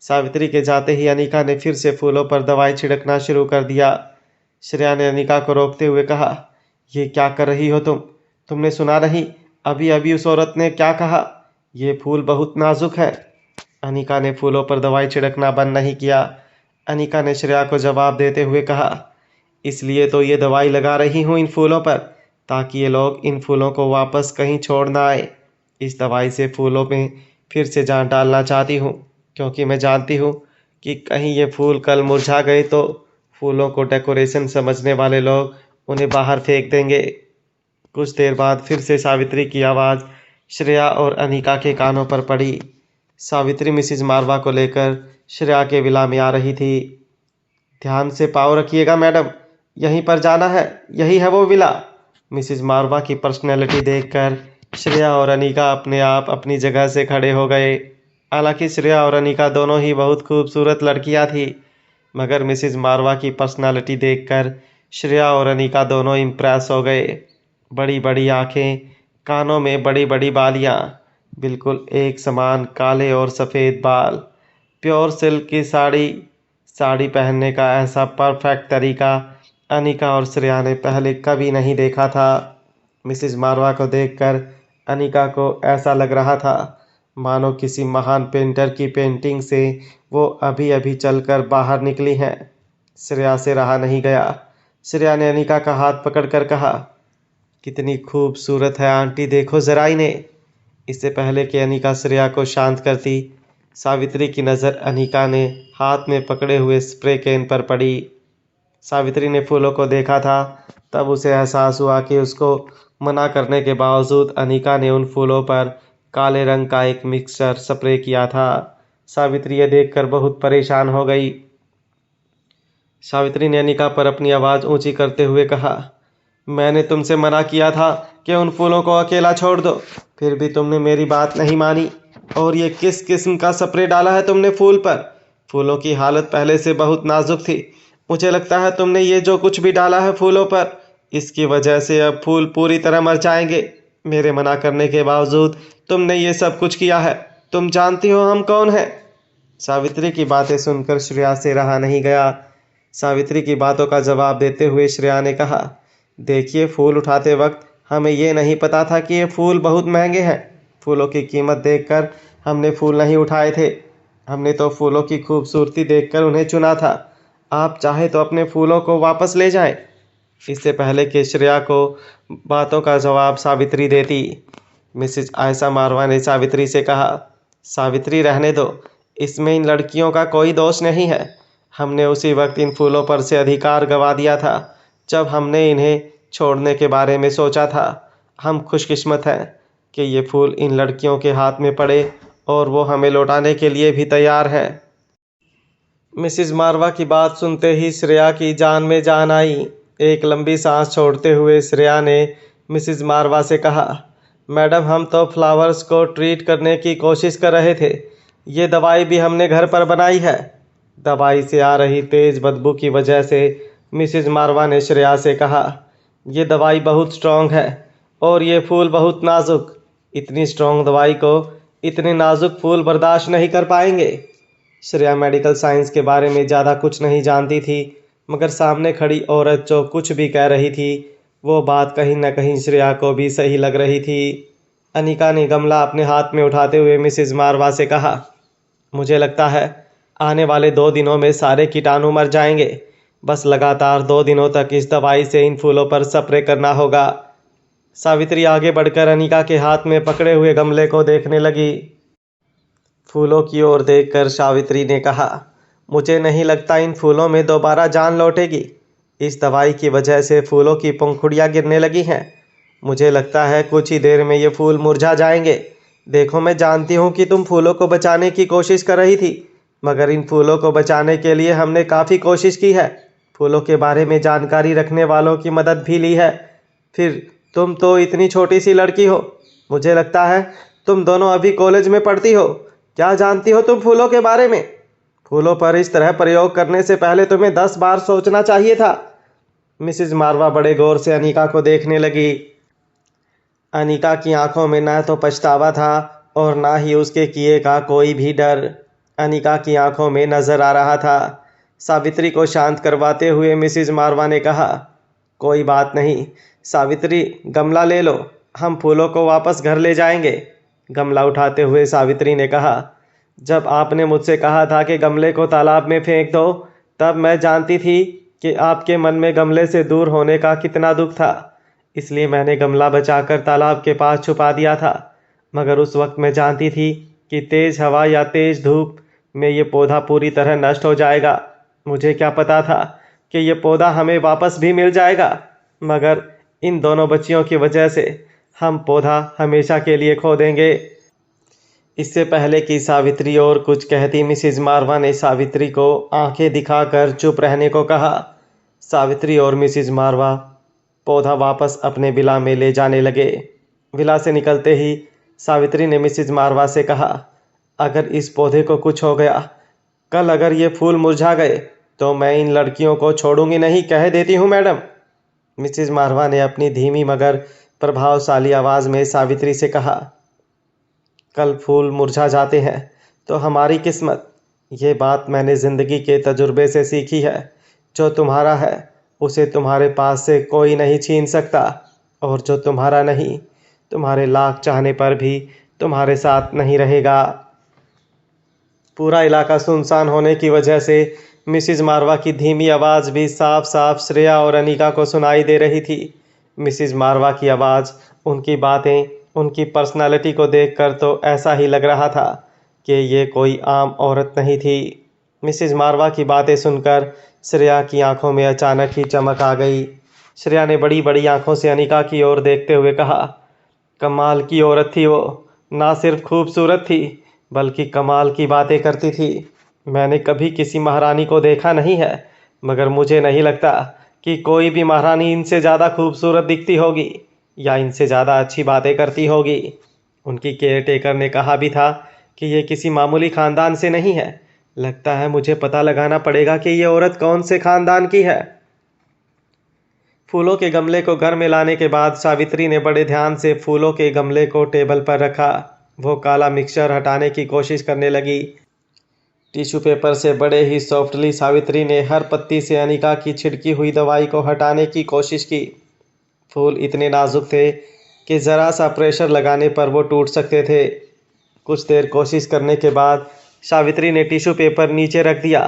सावित्री के जाते ही अनीका ने फिर से फूलों पर दवाई छिड़कना शुरू कर दिया। श्रेया ने अनीका को रोकते हुए कहा, ये क्या कर रही हो तुम? तुमने सुना नहीं, अभी अभी उस औरत ने क्या कहा? ये फूल बहुत नाजुक है। अनीका ने फूलों पर दवाई छिड़कना बंद नहीं किया। अनीका ने श्रेया को जवाब देते हुए कहा, इसलिए तो ये दवाई लगा रही हूँ इन फूलों पर, ताकि ये लोग इन फूलों को वापस कहीं छोड़ ना आए। इस दवाई से फूलों में फिर से जान डालना चाहती हूँ, क्योंकि मैं जानती हूँ कि कहीं ये फूल कल मुरझा गए तो फूलों को डेकोरेशन समझने वाले लोग उन्हें बाहर फेंक देंगे। कुछ देर बाद फिर से सावित्री की आवाज़ श्रेया और अनीका के कानों पर पड़ी। सावित्री मिसेज मारवा को लेकर श्रेया के विला में आ रही थी। ध्यान से पाँव रखिएगा मैडम, यहीं पर जाना है, यही है वो विला। मिसिज मारवा की पर्सनैलिटी देखकर श्रेया और अनीका अपने आप अपनी जगह से खड़े हो गए। हालांकि श्रेया और अनीका दोनों ही बहुत खूबसूरत लड़कियां थी, मगर मिसिज मारवा की पर्सनालिटी देखकर श्रेया और अनीका दोनों इम्प्रेस हो गए। बड़ी बड़ी आंखें, कानों में बड़ी बड़ी बालियां, बिल्कुल एक समान काले और सफ़ेद बाल, प्योर सिल्क की साड़ी। साड़ी पहनने का ऐसा परफेक्ट तरीका अनीका और श्रेया ने पहले कभी नहीं देखा था। मिसिज मारवा को देखकर अनीका को ऐसा लग रहा था मानो किसी महान पेंटर की पेंटिंग से वो अभी अभी चलकर बाहर निकली हैं। श्रेया से रहा नहीं गया। श्रेया ने अनीका का हाथ पकड़कर कहा, कितनी खूबसूरत है आंटी, देखो जरा इन्हें। इससे पहले कि अनीका श्रेया को शांत करती, सावित्री की नज़र अनीका ने हाथ में पकड़े हुए स्प्रे कैन पर पड़ी। सावित्री ने फूलों को देखा था, तब उसे एहसास हुआ कि उसको मना करने के बावजूद अनीका ने उन फूलों पर काले रंग का एक मिक्सचर स्प्रे किया था। सावित्री ये देखकर बहुत परेशान हो गई। सावित्री ने अनीका पर अपनी आवाज़ ऊंची करते हुए कहा, मैंने तुमसे मना किया था कि उन फूलों को अकेला छोड़ दो, फिर भी तुमने मेरी बात नहीं मानी। और ये किस किस्म का स्प्रे डाला है तुमने फूल पर? फूलों की हालत पहले से बहुत नाजुक थी। मुझे लगता है तुमने ये जो कुछ भी डाला है फूलों पर, इसकी वजह से अब फूल पूरी तरह मर जाएंगे। मेरे मना करने के बावजूद तुमने ये सब कुछ किया है। तुम जानती हो हम कौन हैं? सावित्री की बातें सुनकर श्रेया से रहा नहीं गया। सावित्री की बातों का जवाब देते हुए श्रेया ने कहा, देखिए, फूल उठाते वक्त हमें ये नहीं पता था कि ये फूल बहुत महंगे हैं। फूलों की कीमत देखकर हमने फूल नहीं उठाए थे, हमने तो फूलों की खूबसूरती देखकर उन्हें चुना था। आप चाहे तो अपने फूलों को वापस ले जाएं। इससे पहले कि श्रेया को बातों का जवाब सावित्री देती, मिसिज आयशा मारवा ने सावित्री से कहा, सावित्री रहने दो, इसमें इन लड़कियों का कोई दोष नहीं है। हमने उसी वक्त इन फूलों पर से अधिकार गंवा दिया था जब हमने इन्हें छोड़ने के बारे में सोचा था। हम खुशकिस्मत हैं कि ये फूल इन लड़कियों के हाथ में पड़े और वो हमें लौटाने के लिए भी तैयार हैं। मिसिज मारवा की बात सुनते ही श्रेया की जान में जान आई। एक लंबी सांस छोड़ते हुए श्रेया ने मिसिज मारवा से कहा, मैडम, हम तो फ्लावर्स को ट्रीट करने की कोशिश कर रहे थे। ये दवाई भी हमने घर पर बनाई है। दवाई से आ रही तेज़ बदबू की वजह से मिसिज मारवा ने श्रेया से कहा, ये दवाई बहुत स्ट्रॉन्ग है और ये फूल बहुत नाजुक। इतनी स्ट्रॉन्ग दवाई को इतने नाजुक फूल बर्दाश्त नहीं कर पाएंगे। श्रेया मेडिकल साइंस के बारे में ज़्यादा कुछ नहीं जानती थी, मगर सामने खड़ी औरत जो कुछ भी कह रही थी वो बात कहीं न कहीं श्रेया को भी सही लग रही थी। अनीका ने गमला अपने हाथ में उठाते हुए मिसिज मारवा से कहा, मुझे लगता है आने वाले 2 दिनों में सारे कीटाणु मर जाएंगे। बस लगातार 2 दिनों तक इस दवाई से इन फूलों पर स्प्रे करना होगा। सावित्री आगे बढ़कर अनीका के हाथ में पकड़े हुए गमले को देखने लगी। फूलों की ओर देखकर सावित्री ने कहा, मुझे नहीं लगता इन फूलों में दोबारा जान लौटेगी। इस दवाई की वजह से फूलों की पंखुड़ियाँ गिरने लगी हैं। मुझे लगता है कुछ ही देर में ये फूल मुरझा जाएंगे। देखो, मैं जानती हूँ कि तुम फूलों को बचाने की कोशिश कर रही थी, मगर इन फूलों को बचाने के लिए हमने काफ़ी कोशिश की है। फूलों के बारे में जानकारी रखने वालों की मदद भी ली है। फिर तुम तो इतनी छोटी सी लड़की हो। मुझे लगता है तुम दोनों अभी कॉलेज में पढ़ती हो। क्या जानती हो तुम फूलों के बारे में? फूलों पर इस तरह प्रयोग करने से पहले तुम्हें 10 बार सोचना चाहिए था। मिसिज मारवा बड़े गौर से अनीका को देखने लगी। अनीका की आंखों में ना तो पछतावा था और ना ही उसके किए का कोई भी डर। अनीका की आंखों में नजर आ रहा था। सावित्री को शांत करवाते हुए मिसिज मारवा ने कहा, कोई बात नहीं सावित्री, गमला ले लो, हम फूलों को वापस घर ले जाएंगे। गमला उठाते हुए सावित्री ने कहा, जब आपने मुझसे कहा था कि गमले को तालाब में फेंक दो, तब मैं जानती थी कि आपके मन में गमले से दूर होने का कितना दुख था। इसलिए मैंने गमला बचाकर तालाब के पास छुपा दिया था। मगर उस वक्त मैं जानती थी कि तेज़ हवा या तेज़ धूप में ये पौधा पूरी तरह नष्ट हो जाएगा। मुझे क्या पता था कि ये पौधा हमें वापस भी मिल जाएगा, मगर इन दोनों बच्चियों की वजह से हम पौधा हमेशा के लिए खो देंगे। इससे पहले कि सावित्री और कुछ कहती, मिसिज मारवा ने सावित्री को आंखें दिखाकर चुप रहने को कहा। सावित्री और मिसिज मारवा पौधा वापस अपने विला में ले जाने लगे। विला से निकलते ही सावित्री ने मिसिज मारवा से कहा, अगर इस पौधे को कुछ हो गया, कल अगर ये फूल मुरझा गए तो मैं इन लड़कियों को छोड़ूंगी नहीं, कह देती हूँ मैडम। मिसिज मारवा ने अपनी धीमी मगर प्रभावशाली आवाज़ में सावित्री से कहा, कल फूल मुरझा जाते हैं तो हमारी किस्मत। ये बात मैंने ज़िंदगी के तजुर्बे से सीखी है। जो तुम्हारा है उसे तुम्हारे पास से कोई नहीं छीन सकता, और जो तुम्हारा नहीं, तुम्हारे लाख चाहने पर भी तुम्हारे साथ नहीं रहेगा। पूरा इलाका सुनसान होने की वजह से मिसिज मारवा की धीमी आवाज़ भी साफ साफ श्रेया और अनिका को सुनाई दे रही थी। मिसिज मारवा की आवाज़, उनकी बातें, उनकी पर्सनालिटी को देखकर तो ऐसा ही लग रहा था कि ये कोई आम औरत नहीं थी। मिसिज मारवा की बातें सुनकर श्रेया की आंखों में अचानक ही चमक आ गई। श्रेया ने बड़ी बड़ी आंखों से अनिका की ओर देखते हुए कहा, कमाल की औरत थी वो, ना सिर्फ खूबसूरत थी बल्कि कमाल की बातें करती थी। मैंने कभी किसी महारानी को देखा नहीं है, मगर मुझे नहीं लगता कि कोई भी महारानी इनसे ज़्यादा खूबसूरत दिखती होगी या इनसे ज़्यादा अच्छी बातें करती होगी। उनकी केयर टेकर ने कहा भी था कि ये किसी मामूली ख़ानदान से नहीं है। लगता है मुझे पता लगाना पड़ेगा कि ये औरत कौन से ख़ानदान की है। फूलों के गमले को घर में लाने के बाद सावित्री ने बड़े ध्यान से फूलों के गमले को टेबल पर रखा। वो काला मिक्सचर हटाने की कोशिश करने लगी। टिश्यू पेपर से बड़े ही सॉफ्टली सावित्री ने हर पत्ती से अनिका की छिड़की हुई दवाई को हटाने की कोशिश की। फूल इतने नाजुक थे कि ज़रा सा प्रेशर लगाने पर वो टूट सकते थे। कुछ देर कोशिश करने के बाद सावित्री ने टिश्यू पेपर नीचे रख दिया।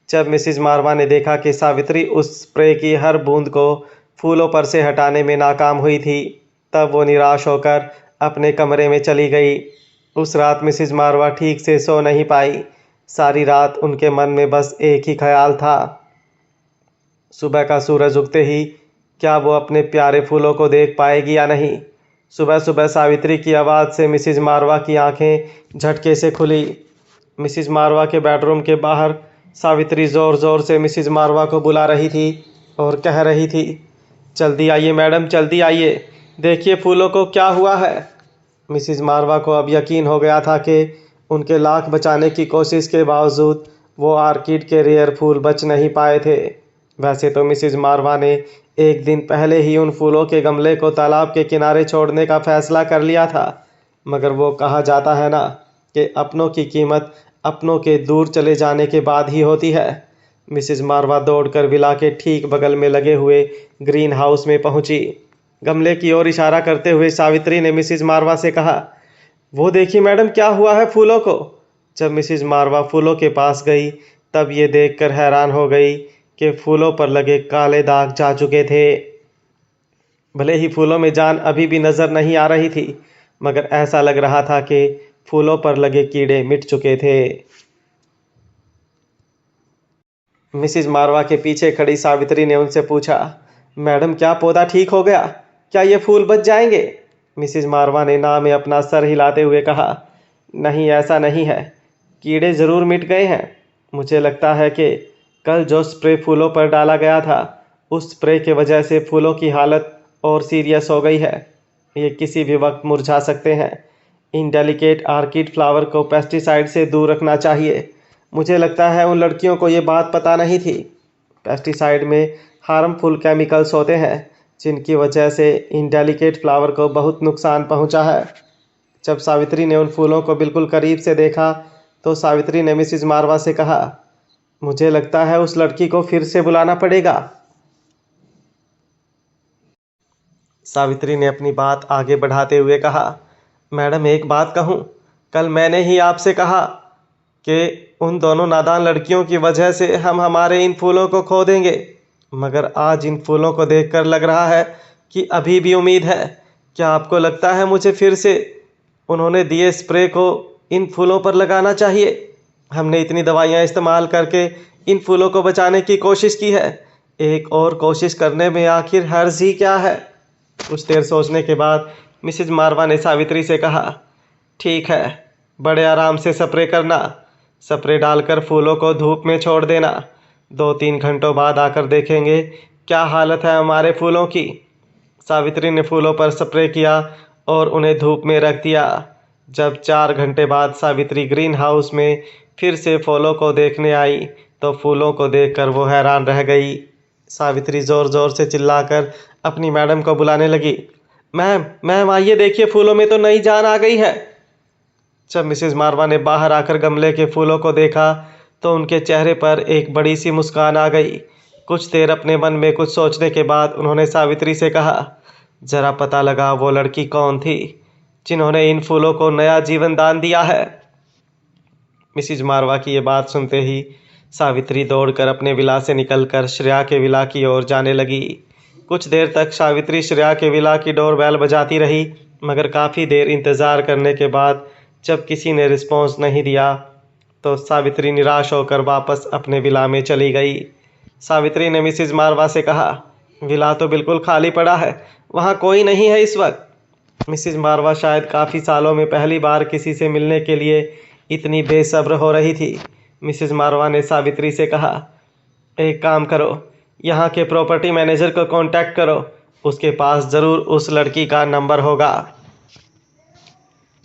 जब मिसिज मारवा ने देखा कि सावित्री उस स्प्रे की हर बूंद को फूलों पर से हटाने में नाकाम हुई थी, तब वो निराश होकर अपने कमरे में चली गई। उस रात मिसिज मारवा ठीक से सो नहीं पाई। सारी रात उनके मन में बस एक ही ख्याल था, सुबह का सूरज उगते ही क्या वो अपने प्यारे फूलों को देख पाएगी या नहीं। सुबह सुबह सावित्री की आवाज़ से मिसिज मारवा की आंखें झटके से खुली। मिसिज मारवा के बेडरूम के बाहर सावित्री ज़ोर ज़ोर से मिसिज मारवा को बुला रही थी और कह रही थी, जल्दी आइए मैडम, जल्दी आइए, देखिए फूलों को क्या हुआ है। मिसिज मारवा को अब यकीन हो गया था कि उनके लाख बचाने की कोशिश के बावजूद वो आर्किड के रेयर फूल बच नहीं पाए थे। वैसे तो मिसिज मारवा ने एक दिन पहले ही उन फूलों के गमले को तालाब के किनारे छोड़ने का फैसला कर लिया था, मगर वो कहा जाता है ना कि अपनों की कीमत अपनों के दूर चले जाने के बाद ही होती है। मिसिज मारवा दौड़कर विला के ठीक बगल में लगे हुए ग्रीन हाउस में पहुंची। गमले की ओर इशारा करते हुए सावित्री ने मिसिज मारवा से कहा, वो देखिए मैडम, क्या हुआ है फूलों को। जब मिसिज मारवा फूलों के पास गई तब ये देखकर हैरान हो गई कि फूलों पर लगे काले दाग जा चुके थे। भले ही फूलों में जान अभी भी नज़र नहीं आ रही थी, मगर ऐसा लग रहा था कि फूलों पर लगे कीड़े मिट चुके थे। मिसिज मारवा के पीछे खड़ी सावित्री ने उनसे पूछा, मैडम क्या पौधा ठीक हो गया? क्या ये फूल बच जाएंगे? मिसिज मारवा ने ना में अपना सर हिलाते हुए कहा, नहीं, ऐसा नहीं है, कीड़े ज़रूर मिट गए हैं। मुझे लगता है कि कल जो स्प्रे फूलों पर डाला गया था, उस स्प्रे के वजह से फूलों की हालत और सीरियस हो गई है। ये किसी भी वक्त मुरझा सकते हैं। इन डेलिकेट आर्किड फ्लावर को पेस्टिसाइड से दूर रखना चाहिए। मुझे लगता है उन लड़कियों को ये बात पता नहीं थी। पेस्टिसाइड में हार्मफुल केमिकल्स होते हैं जिनकी वजह से इन डेलिकेट फ्लावर को बहुत नुकसान पहुंचा है। जब सावित्री ने उन फूलों को बिल्कुल करीब से देखा तो सावित्री ने मिसिज मारवा से कहा, मुझे लगता है उस लड़की को फिर से बुलाना पड़ेगा। सावित्री ने अपनी बात आगे बढ़ाते हुए कहा, मैडम एक बात कहूँ, कल मैंने ही आपसे कहा कि उन दोनों नादान लड़कियों की वजह से हम हमारे इन फूलों को खो देंगे, मगर आज इन फूलों को देखकर लग रहा है कि अभी भी उम्मीद है। क्या आपको लगता है मुझे फिर से उन्होंने दिए स्प्रे को इन फूलों पर लगाना चाहिए? हमने इतनी दवाइयाँ इस्तेमाल करके इन फूलों को बचाने की कोशिश की है, एक और कोशिश करने में आखिर हर्ज ही क्या है? कुछ देर सोचने के बाद मिसिज मारवा ने सावित्री से कहा, ठीक है, बड़े आराम से स्प्रे करना। स्प्रे डालकर फूलों को धूप में छोड़ देना। 2-3 घंटों बाद आकर देखेंगे क्या हालत है हमारे फूलों की। सावित्री ने फूलों पर स्प्रे किया और उन्हें धूप में रख दिया। जब 4 घंटे बाद सावित्री ग्रीन हाउस में फिर से फूलों को देखने आई तो फूलों को देखकर वो हैरान रह गई। सावित्री ज़ोर ज़ोर से चिल्लाकर अपनी मैडम को बुलाने लगी। मैम मैम आइए देखिए, फूलों में तो नई जान आ गई है। जब मिसेज मारवा ने बाहर आकर गमले के फूलों को देखा तो उनके चेहरे पर एक बड़ी सी मुस्कान आ गई। कुछ देर अपने मन में कुछ सोचने के बाद उन्होंने सावित्री से कहा, जरा पता लगा वो लड़की कौन थी जिन्होंने इन फूलों को नया जीवन दान दिया है। मिसेज मारवा की ये बात सुनते ही सावित्री दौड़कर अपने विला से निकलकर श्रेया के विला की ओर जाने लगी। कुछ देर तक सावित्री श्रेया के विला की डोरबेल बजाती रही, मगर काफ़ी देर इंतज़ार करने के बाद जब किसी ने रिस्पॉन्स नहीं दिया तो सावित्री निराश होकर वापस अपने विला में चली गई। सावित्री ने मिसेज मारवा से कहा, विला तो बिल्कुल खाली पड़ा है, वहाँ कोई नहीं है इस वक्त। मिसेज मारवा शायद काफ़ी सालों में पहली बार किसी से मिलने के लिए इतनी बेसब्र हो रही थी। मिसेज मारवा ने सावित्री से कहा, एक काम करो, यहाँ के प्रॉपर्टी मैनेजर को कांटेक्ट करो, उसके पास ज़रूर उस लड़की का नंबर होगा।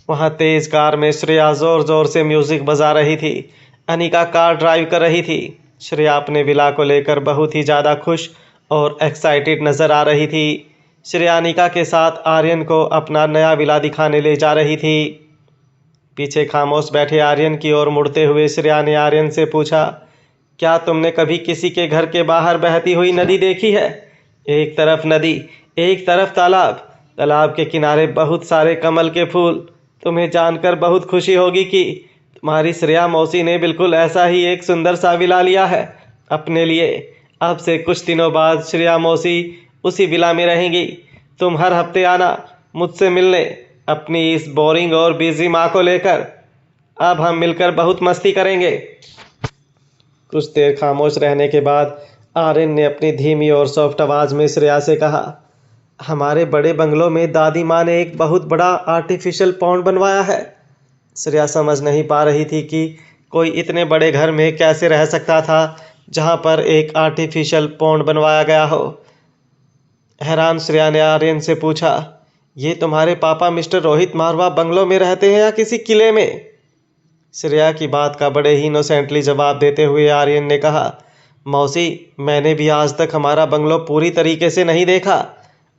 वहाँ तेज़ कार में श्रेया ज़ोर ज़ोर से म्यूज़िक बजा रही थी। अनिका कार ड्राइव कर रही थी। श्रेया अपने विला को लेकर बहुत ही ज़्यादा खुश और एक्साइटेड नज़र आ रही थी। श्रेया अनिका के साथ आर्यन को अपना नया विला दिखाने ले जा रही थी। पीछे खामोश बैठे आर्यन की ओर मुड़ते हुए श्रेया ने आर्यन से पूछा, क्या तुमने कभी किसी के घर के बाहर बहती हुई नदी देखी है? एक तरफ नदी, एक तरफ तालाब, तालाब के किनारे बहुत सारे कमल के फूल। तुम्हें जानकर बहुत खुशी होगी कि तुम्हारी श्रेया मौसी ने बिल्कुल ऐसा ही एक सुंदर सा विला लिया है अपने लिए। अब से कुछ दिनों बाद श्रेया मौसी उसी विला में रहेंगी। तुम हर हफ्ते आना मुझसे मिलने अपनी इस बोरिंग और बिजी माँ को लेकर। अब हम मिलकर बहुत मस्ती करेंगे। कुछ देर खामोश रहने के बाद आर्यन ने अपनी धीमी और सॉफ्ट आवाज़ में श्रेया से कहा, हमारे बड़े बंगलों में दादी माँ ने एक बहुत बड़ा आर्टिफिशियल पॉन्ड बनवाया है। श्रेया समझ नहीं पा रही थी कि कोई इतने बड़े घर में कैसे रह सकता था जहाँ पर एक आर्टिफिशियल पॉन्ड बनवाया गया हो। हैरान श्रेया ने आर्यन से पूछा, ये तुम्हारे पापा मिस्टर रोहित मारवा बंगलों में रहते हैं या किसी किले में? श्रेया की बात का बड़े ही इनोसेंटली जवाब देते हुए आर्यन ने कहा, मौसी मैंने भी आज तक हमारा बंगलो पूरी तरीके से नहीं देखा।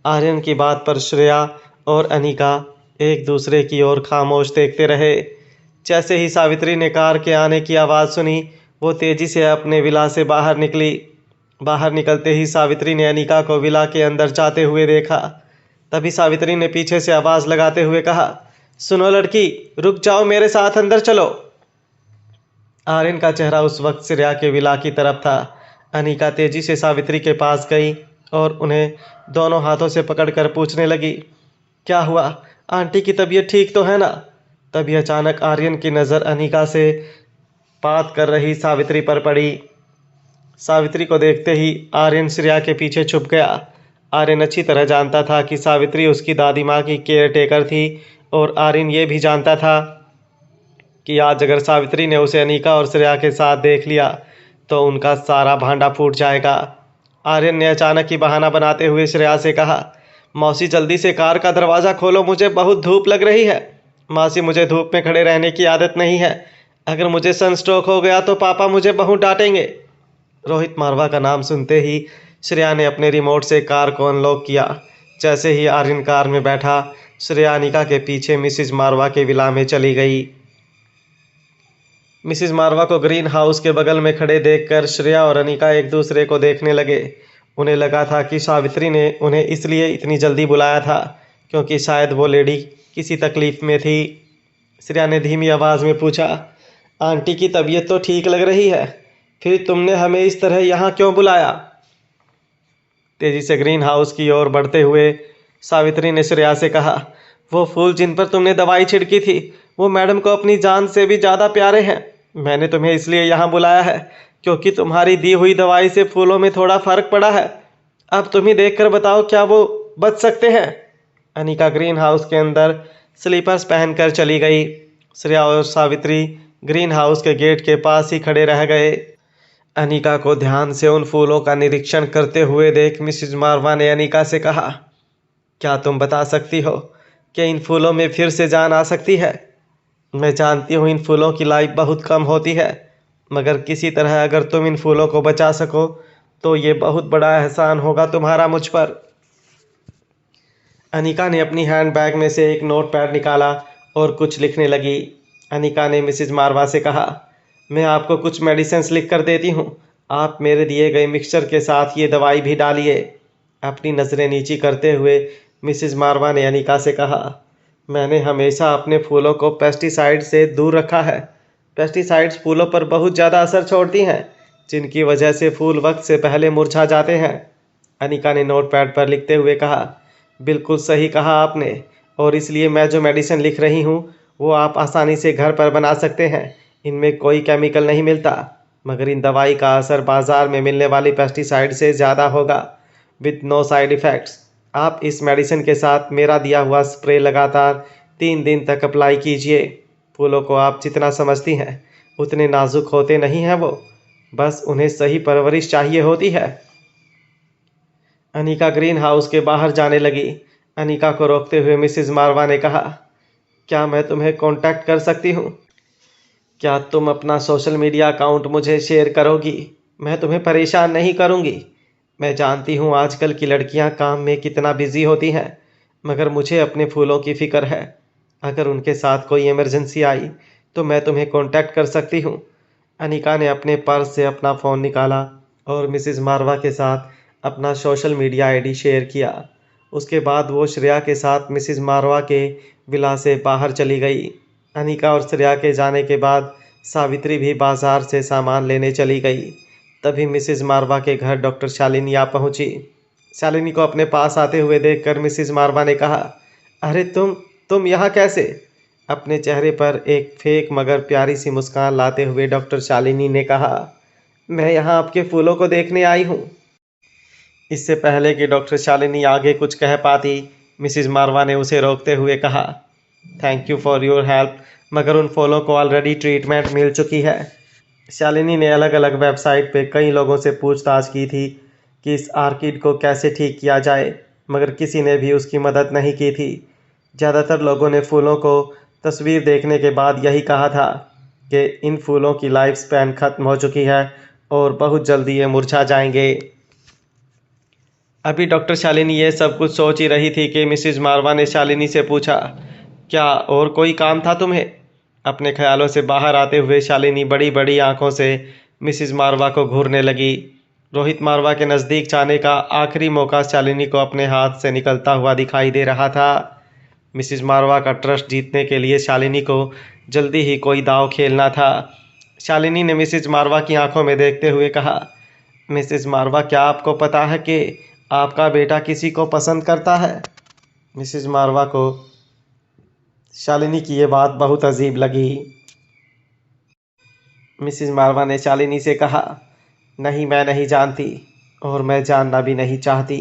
आर्यन की बात पर श्रेया और अनिका एक दूसरे की ओर खामोश देखते रहे। जैसे ही सावित्री ने कार के आने की आवाज़ सुनी वो तेज़ी से अपने विला से बाहर निकली। बाहर निकलते ही सावित्री ने अनिका को विला के अंदर जाते हुए देखा। तभी सावित्री ने पीछे से आवाज़ लगाते हुए कहा, सुनो लड़की, रुक जाओ, मेरे साथ अंदर चलो। आर्यन का चेहरा उस वक्त श्रेया के विला की तरफ था। अनिका तेजी से सावित्री के पास गई और उन्हें दोनों हाथों से पकड़कर पूछने लगी, क्या हुआ, आंटी की तबीयत ठीक तो है ना? तभी अचानक आर्यन की नज़र अनिका से बात कर रही सावित्री पर पड़ी। सावित्री को देखते ही आर्यन श्रेया के पीछे छुप गया। आर्यन अच्छी तरह जानता था कि सावित्री उसकी दादी माँ की केयर टेकर थी और आर्यन ये भी जानता था कि आज अगर सावित्री ने उसे अनिका और श्रेया के साथ देख लिया तो उनका सारा भांडा फूट जाएगा। आर्यन ने अचानक ही बहाना बनाते हुए श्रेया से कहा, मौसी जल्दी से कार का दरवाज़ा खोलो, मुझे बहुत धूप लग रही है। मौसी मुझे धूप में खड़े रहने की आदत नहीं है, अगर मुझे सनस्ट्रोक हो गया तो पापा मुझे बहुत डांटेंगे। रोहित मारवा का नाम सुनते ही श्रेया ने अपने रिमोट से कार को अनलॉक किया। जैसे ही आर्यन कार में बैठा श्रेया अनिका के पीछे मिसेज मारवा के विला में चली गई। मिसेज मारवा को ग्रीन हाउस के बगल में खड़े देखकर श्रेया और अनिका एक दूसरे को देखने लगे। उन्हें लगा था कि सावित्री ने उन्हें इसलिए इतनी जल्दी बुलाया था क्योंकि शायद वो लेडी किसी तकलीफ़ में थी। श्रेया ने धीमी आवाज़ में पूछा, आंटी की तबीयत तो ठीक लग रही है, फिर तुमने हमें इस तरह यहाँ क्यों बुलाया? तेज़ी से ग्रीन हाउस की ओर बढ़ते हुए सावित्री ने श्रेया से कहा, वो फूल जिन पर तुमने दवाई छिड़की थी वो मैडम को अपनी जान से भी ज़्यादा प्यारे हैं। मैंने तुम्हें इसलिए यहाँ बुलाया है क्योंकि तुम्हारी दी हुई दवाई से फूलों में थोड़ा फ़र्क पड़ा है। अब तुम ही देखकर बताओ, क्या वो बच सकते हैं? अनिका ग्रीन हाउस के अंदर स्लीपर्स पहनकर चली गई। श्रेया और सावित्री ग्रीन हाउस के गेट के पास ही खड़े रह गए। अनिका को ध्यान से उन फूलों का निरीक्षण करते हुए देख मिसेज मारवा ने अनिका से कहा, क्या तुम बता सकती हो कि इन फूलों में फिर से जान आ सकती है? मैं जानती हूँ इन फूलों की लाइफ बहुत कम होती है, मगर किसी तरह अगर तुम इन फूलों को बचा सको तो ये बहुत बड़ा एहसान होगा तुम्हारा मुझ पर। अनिका ने अपनी हैंडबैग में से एक नोटपैड निकाला और कुछ लिखने लगी। अनिका ने मिसेज मारवा से कहा, मैं आपको कुछ मेडिसिन्स लिख कर देती हूँ, आप मेरे दिए गए मिक्सचर के साथ ये दवाई भी डालिए। अपनी नज़रें नीची करते हुए मिसेज मारवा ने अनिका से कहा, मैंने हमेशा अपने फूलों को पेस्टिसाइड से दूर रखा है। पेस्टिसाइड्स फूलों पर बहुत ज़्यादा असर छोड़ती हैं, जिनकी वजह से फूल वक्त से पहले मुरझा जाते हैं। अनिका ने नोटपैड पर लिखते हुए कहा, बिल्कुल सही कहा आपने, और इसलिए मैं जो मेडिसिन लिख रही हूँ वो आप आसानी से घर पर बना सकते हैं। इनमें कोई केमिकल नहीं मिलता, मगर इन दवाई का असर बाज़ार में मिलने वाली पेस्टिसाइड से ज़्यादा होगा, विद नो साइड इफ़ेक्ट्स। आप इस मेडिसिन के साथ मेरा दिया हुआ स्प्रे लगातार 3 दिन तक अप्लाई कीजिए। फूलों को आप जितना समझती हैं उतने नाजुक होते नहीं हैं वो, बस उन्हें सही परवरिश चाहिए होती है। अनिका ग्रीन हाउस के बाहर जाने लगी। अनिका को रोकते हुए मिसेज मारवा ने कहा, क्या मैं तुम्हें कांटेक्ट कर सकती हूँ? क्या तुम अपना सोशल मीडिया अकाउंट मुझे शेयर करोगी? मैं तुम्हें परेशान नहीं करूँगी। मैं जानती हूँ आजकल की लड़कियाँ काम में कितना बिजी होती हैं, मगर मुझे अपने फूलों की फ़िक्र है। अगर उनके साथ कोई इमरजेंसी आई तो मैं तुम्हें कांटेक्ट कर सकती हूँ। अनिका ने अपने पर्स से अपना फ़ोन निकाला और मिसेज मारवा के साथ अपना सोशल मीडिया आईडी शेयर किया। उसके बाद वो श्रेया के साथ मिसेज मारवा के विला से बाहर चली गई। अनिका और श्रेया के जाने के बाद सावित्री भी बाजार से सामान लेने चली गई। तभी मिसेज मारवा के घर डॉक्टर शालिनी आ पहुंची। शालिनी को अपने पास आते हुए देखकर मिसेज मारवा ने कहा, अरे तुम यहाँ कैसे? अपने चेहरे पर एक फेक मगर प्यारी सी मुस्कान लाते हुए डॉक्टर शालिनी ने कहा, मैं यहाँ आपके फूलों को देखने आई हूँ। इससे पहले कि डॉक्टर शालिनी आगे कुछ कह पाती, मिसेज मारवा ने उसे रोकते हुए कहा, thank you for your help, मगर उन फूलों को ऑलरेडी ट्रीटमेंट मिल चुकी है। शालिनी ने अलग अलग वेबसाइट पे कई लोगों से पूछताछ की थी कि इस आर्किड को कैसे ठीक किया जाए, मगर किसी ने भी उसकी मदद नहीं की थी। ज़्यादातर लोगों ने फूलों को तस्वीर देखने के बाद यही कहा था कि इन फूलों की लाइफ स्पैन ख़त्म हो चुकी है और बहुत जल्दी ये मुरझा जाएंगे। अभी डॉक्टर शालिनी ये सब कुछ सोच ही रही थी कि मिसेज मारवा ने शालिनी से पूछा, क्या और कोई काम था तुम्हें? अपने ख्यालों से बाहर आते हुए शालिनी बड़ी बड़ी आंखों से मिसेज मारवा को घूरने लगी। रोहित मारवा के नज़दीक जाने का आखिरी मौका शालिनी को अपने हाथ से निकलता हुआ दिखाई दे रहा था। मिसेज मारवा का ट्रस्ट जीतने के लिए शालिनी को जल्दी ही कोई दांव खेलना था। शालिनी ने मिसेज मारवा की आंखों में देखते हुए कहा, मिसेज मारवा, क्या आपको पता है कि आपका बेटा किसी को पसंद करता है? मिसेज मारवा को शालिनी की ये बात बहुत अजीब लगी। मिसेज मारवा ने शालिनी से कहा, नहीं, मैं नहीं जानती और मैं जानना भी नहीं चाहती।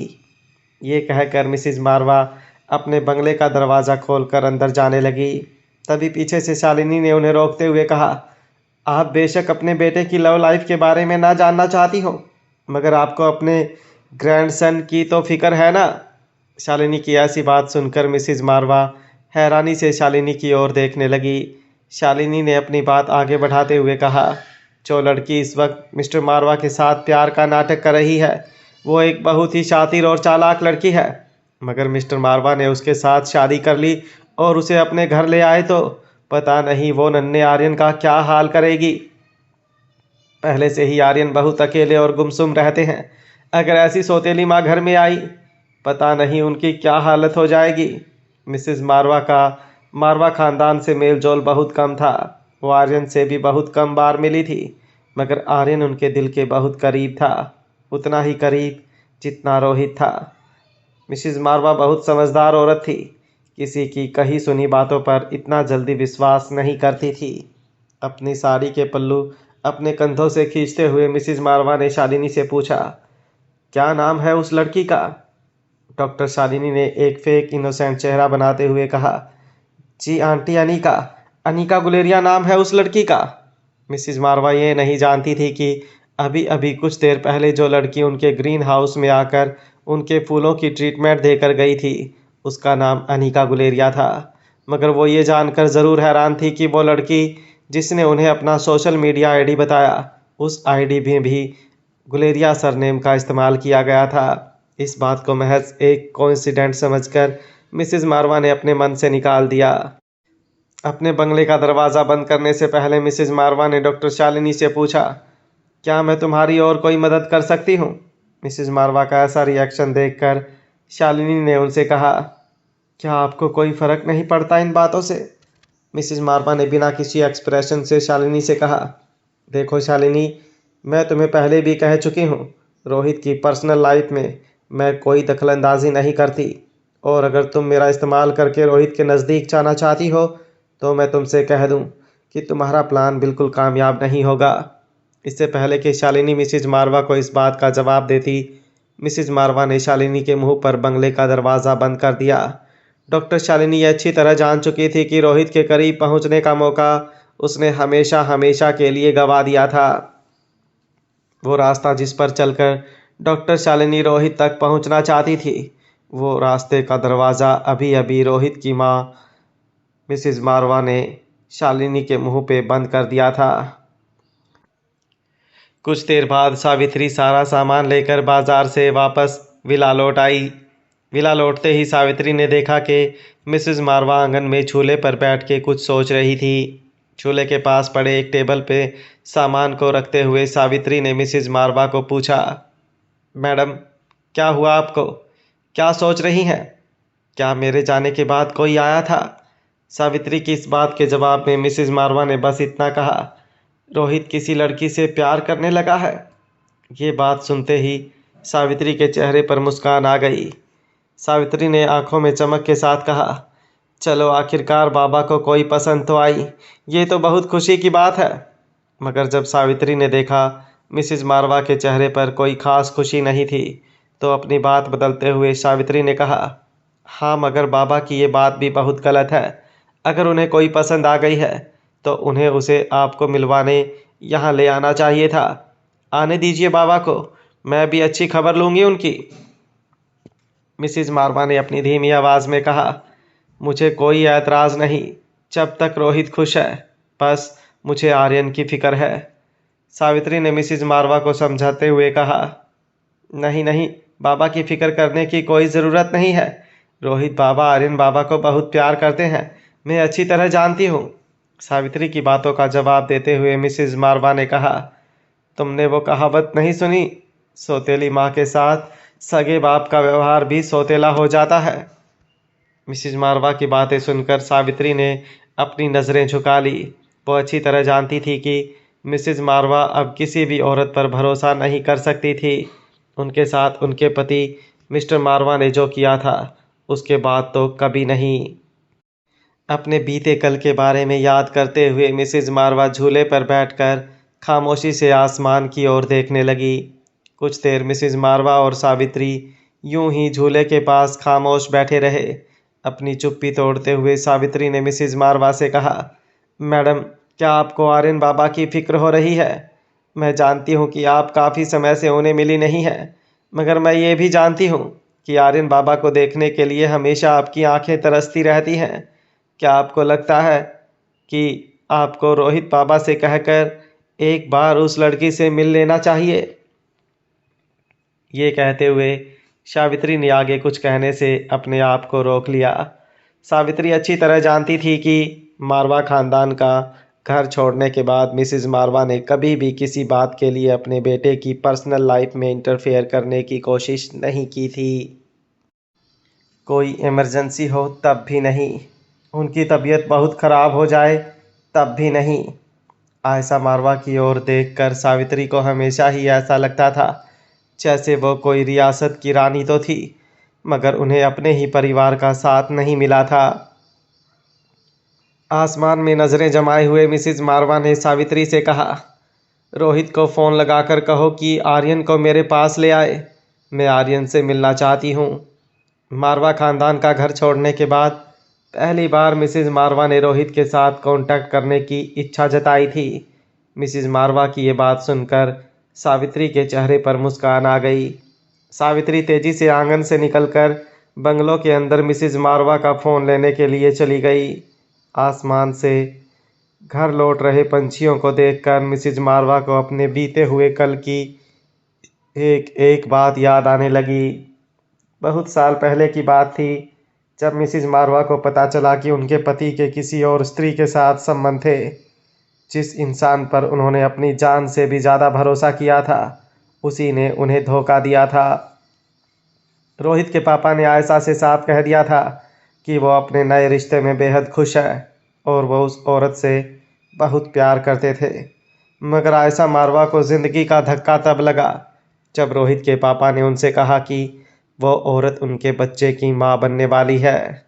ये कहकर मिसेज मारवा अपने बंगले का दरवाज़ा खोलकर अंदर जाने लगी। तभी पीछे से शालिनी ने उन्हें रोकते हुए कहा, आप बेशक अपने बेटे की लव लाइफ के बारे में ना जानना चाहती हो, मगर आपको अपने ग्रैंडसन की तो फिक्र है ना? शालिनी की ऐसी बात सुनकर मिसेज मारवा हैरानी से शालिनी की ओर देखने लगी। शालिनी ने अपनी बात आगे बढ़ाते हुए कहा, जो लड़की इस वक्त मिस्टर मारवा के साथ प्यार का नाटक कर रही है वो एक बहुत ही शातिर और चालाक लड़की है, मगर मिस्टर मारवा ने उसके साथ शादी कर ली और उसे अपने घर ले आए तो पता नहीं वो नन्हे आर्यन का क्या हाल करेगी। पहले से ही आर्यन बहुत अकेले और गुमसुम रहते हैं, अगर ऐसी सौतेली माँ घर में आई पता नहीं उनकी क्या हालत हो जाएगी। मिसेज मारवा का मारवा ख़ानदान से मेल जोल बहुत कम था। वो आर्यन से भी बहुत कम बार मिली थी, मगर आर्यन उनके दिल के बहुत करीब था, उतना ही करीब जितना रोहित था। मिसेज मारवा बहुत समझदार औरत थी, किसी की कही सुनी बातों पर इतना जल्दी विश्वास नहीं करती थी। अपनी साड़ी के पल्लू अपने कंधों से खींचते हुए मिसेज मारवा ने शालिनी से पूछा, क्या नाम है उस लड़की का? डॉक्टर शालिनी ने एक फेक इनोसेंट चेहरा बनाते हुए कहा, जी आंटी, अनीका गुलेरिया नाम है उस लड़की का। मिसेज मारवा ये नहीं जानती थी कि अभी अभी कुछ देर पहले जो लड़की उनके ग्रीन हाउस में आकर उनके फूलों की ट्रीटमेंट देकर गई थी, उसका नाम अनिका गुलेरिया था। मगर वो ये जानकर ज़रूर हैरान थी कि वो लड़की जिसने उन्हें अपना सोशल मीडिया आईडी बताया, उस आईडी में भी गुलेरिया सरनेम का इस्तेमाल किया गया था। इस बात को महज एक कोइंसिडेंट समझकर मिसेज मारवा ने अपने मन से निकाल दिया। अपने बंगले का दरवाज़ा बंद करने से पहले मिसेज मारवा ने डॉक्टर शालिनी से पूछा, क्या मैं तुम्हारी और कोई मदद कर सकती हूँ? मिसेज मारवा का ऐसा रिएक्शन देखकर शालिनी ने उनसे कहा, क्या आपको कोई फ़र्क नहीं पड़ता इन बातों से? मिसेज मारवा ने बिना किसी एक्सप्रेशन से शालिनी से कहा, देखो शालिनी, मैं तुम्हें पहले भी कह चुकी हूँ, रोहित की पर्सनल लाइफ में मैं कोई दखलंदाजी नहीं करती, और अगर तुम मेरा इस्तेमाल करके रोहित के नज़दीक जाना चाहती हो तो मैं तुमसे कह दूं कि तुम्हारा प्लान बिल्कुल कामयाब नहीं होगा। इससे पहले कि शालिनी मिसेज मारवा को इस बात का जवाब देती, मिसेज मारवा ने शालिनी के मुंह पर बंगले का दरवाज़ा बंद कर दिया। डॉक्टर शालिनी ये अच्छी तरह जान चुकी थी कि रोहित के करीब पहुंचने का मौका उसने हमेशा हमेशा के लिए गंवा दिया था। वो रास्ता जिस पर चलकर डॉक्टर शालिनी रोहित तक पहुंचना चाहती थी, वो रास्ते का दरवाज़ा अभी अभी रोहित की माँ मिसेज मारवा ने शालिनी के मुंह पे बंद कर दिया था। कुछ देर बाद सावित्री सारा सामान लेकर बाजार से वापस विला लौट आई। विला लौटते ही सावित्री ने देखा कि मिसेज मारवा आंगन में झूले पर बैठ के कुछ सोच रही थी। झूले के पास पड़े एक टेबल पे सामान को रखते हुए सावित्री ने मिसेज मारवा को पूछा, मैडम, क्या हुआ आपको? क्या सोच रही हैं? क्या मेरे जाने के बाद कोई आया था? सावित्री की इस बात के जवाब में मिसेज मारवा ने बस इतना कहा, रोहित किसी लड़की से प्यार करने लगा है। ये बात सुनते ही सावित्री के चेहरे पर मुस्कान आ गई। सावित्री ने आंखों में चमक के साथ कहा, चलो आखिरकार बाबा को कोई पसंद तो आई, ये तो बहुत खुशी की बात है। मगर जब सावित्री ने देखा मिसेज मारवा के चेहरे पर कोई खास खुशी नहीं थी, तो अपनी बात बदलते हुए सावित्री ने कहा, हाँ मगर बाबा की ये बात भी बहुत गलत है। अगर उन्हें कोई पसंद आ गई है तो उन्हें उसे आपको मिलवाने यहाँ ले आना चाहिए था। आने दीजिए बाबा को, मैं भी अच्छी खबर लूँगी उनकी। मिसेज मारवा ने अपनी धीमी आवाज़ में कहा, मुझे कोई ऐतराज़ नहीं जब तक रोहित खुश है, बस मुझे आर्यन की फ़िक्र है। सावित्री ने मिसेज मारवा को समझाते हुए कहा, नहीं नहीं, बाबा की फ़िक्र करने की कोई ज़रूरत नहीं है। रोहित बाबा आर्यन बाबा को बहुत प्यार करते हैं, मैं अच्छी तरह जानती हूँ। सावित्री की बातों का जवाब देते हुए मिसेज मारवा ने कहा, तुमने वो कहावत नहीं सुनी, सौतेली माँ के साथ सगे बाप का व्यवहार भी सौतेला हो जाता है। मिसेज मारवा की बातें सुनकर सावित्री ने अपनी नज़रें झुका ली। वो अच्छी तरह जानती थी कि मिसेज मारवा अब किसी भी औरत पर भरोसा नहीं कर सकती थी। उनके साथ उनके पति मिस्टर मारवा ने जो किया था, उसके बाद तो कभी नहीं। अपने बीते कल के बारे में याद करते हुए मिसेज मारवा झूले पर बैठकर खामोशी से आसमान की ओर देखने लगी। कुछ देर मिसेज मारवा और सावित्री यूं ही झूले के पास खामोश बैठे रहे। अपनी चुप्पी तोड़ते हुए सावित्री ने मिसेज मारवा से कहा, मैडम, क्या आपको आर्यन बाबा की फ़िक्र हो रही है? मैं जानती हूँ कि आप काफ़ी समय से उन्हें मिली नहीं हैं, मगर मैं ये भी जानती हूँ कि आर्यन बाबा को देखने के लिए हमेशा आपकी आंखें तरसती रहती हैं। क्या आपको लगता है कि आपको रोहित बाबा से कहकर एक बार उस लड़की से मिल लेना चाहिए? ये कहते हुए सावित्री ने आगे कुछ कहने से अपने आप को रोक लिया। सावित्री अच्छी तरह जानती थी कि मारवा खानदान का घर छोड़ने के बाद मिसेज मारवा ने कभी भी किसी बात के लिए अपने बेटे की पर्सनल लाइफ में इंटरफेयर करने की कोशिश नहीं की थी। कोई इमरजेंसी हो तब भी नहीं, उनकी तबीयत बहुत ख़राब हो जाए तब भी नहीं। आयशा मारवा की ओर देखकर सावित्री को हमेशा ही ऐसा लगता था जैसे वो कोई रियासत की रानी तो थी, मगर उन्हें अपने ही परिवार का साथ नहीं मिला था। आसमान में नज़रें जमाए हुए मिसेज मारवा ने सावित्री से कहा, रोहित को फ़ोन लगाकर कहो कि आर्यन को मेरे पास ले आए, मैं आर्यन से मिलना चाहती हूँ। मारवा खानदान का घर छोड़ने के बाद पहली बार मिसेज मारवा ने रोहित के साथ कांटेक्ट करने की इच्छा जताई थी। मिसेज मारवा की ये बात सुनकर सावित्री के चेहरे पर मुस्कान आ गई। सावित्री तेजी से आंगन से निकलकर बंगलों के अंदर मिसेज मारवा का फ़ोन लेने के लिए चली गई। आसमान से घर लौट रहे पंछियों को देखकर मिसेज मारवा को अपने बीते हुए कल की एक एक बात याद आने लगी। बहुत साल पहले की बात थी, जब मिसेज मारवा को पता चला कि उनके पति के किसी और स्त्री के साथ संबंध थे। जिस इंसान पर उन्होंने अपनी जान से भी ज़्यादा भरोसा किया था, उसी ने उन्हें धोखा दिया था। रोहित के पापा ने आयशा से साफ कह दिया था कि वो अपने नए रिश्ते में बेहद खुश है और वो उस औरत से बहुत प्यार करते थे। मगर आयशा मारवा को ज़िंदगी का धक्का तब लगा जब रोहित के पापा ने उनसे कहा कि वो औरत उनके बच्चे की मां बनने वाली है।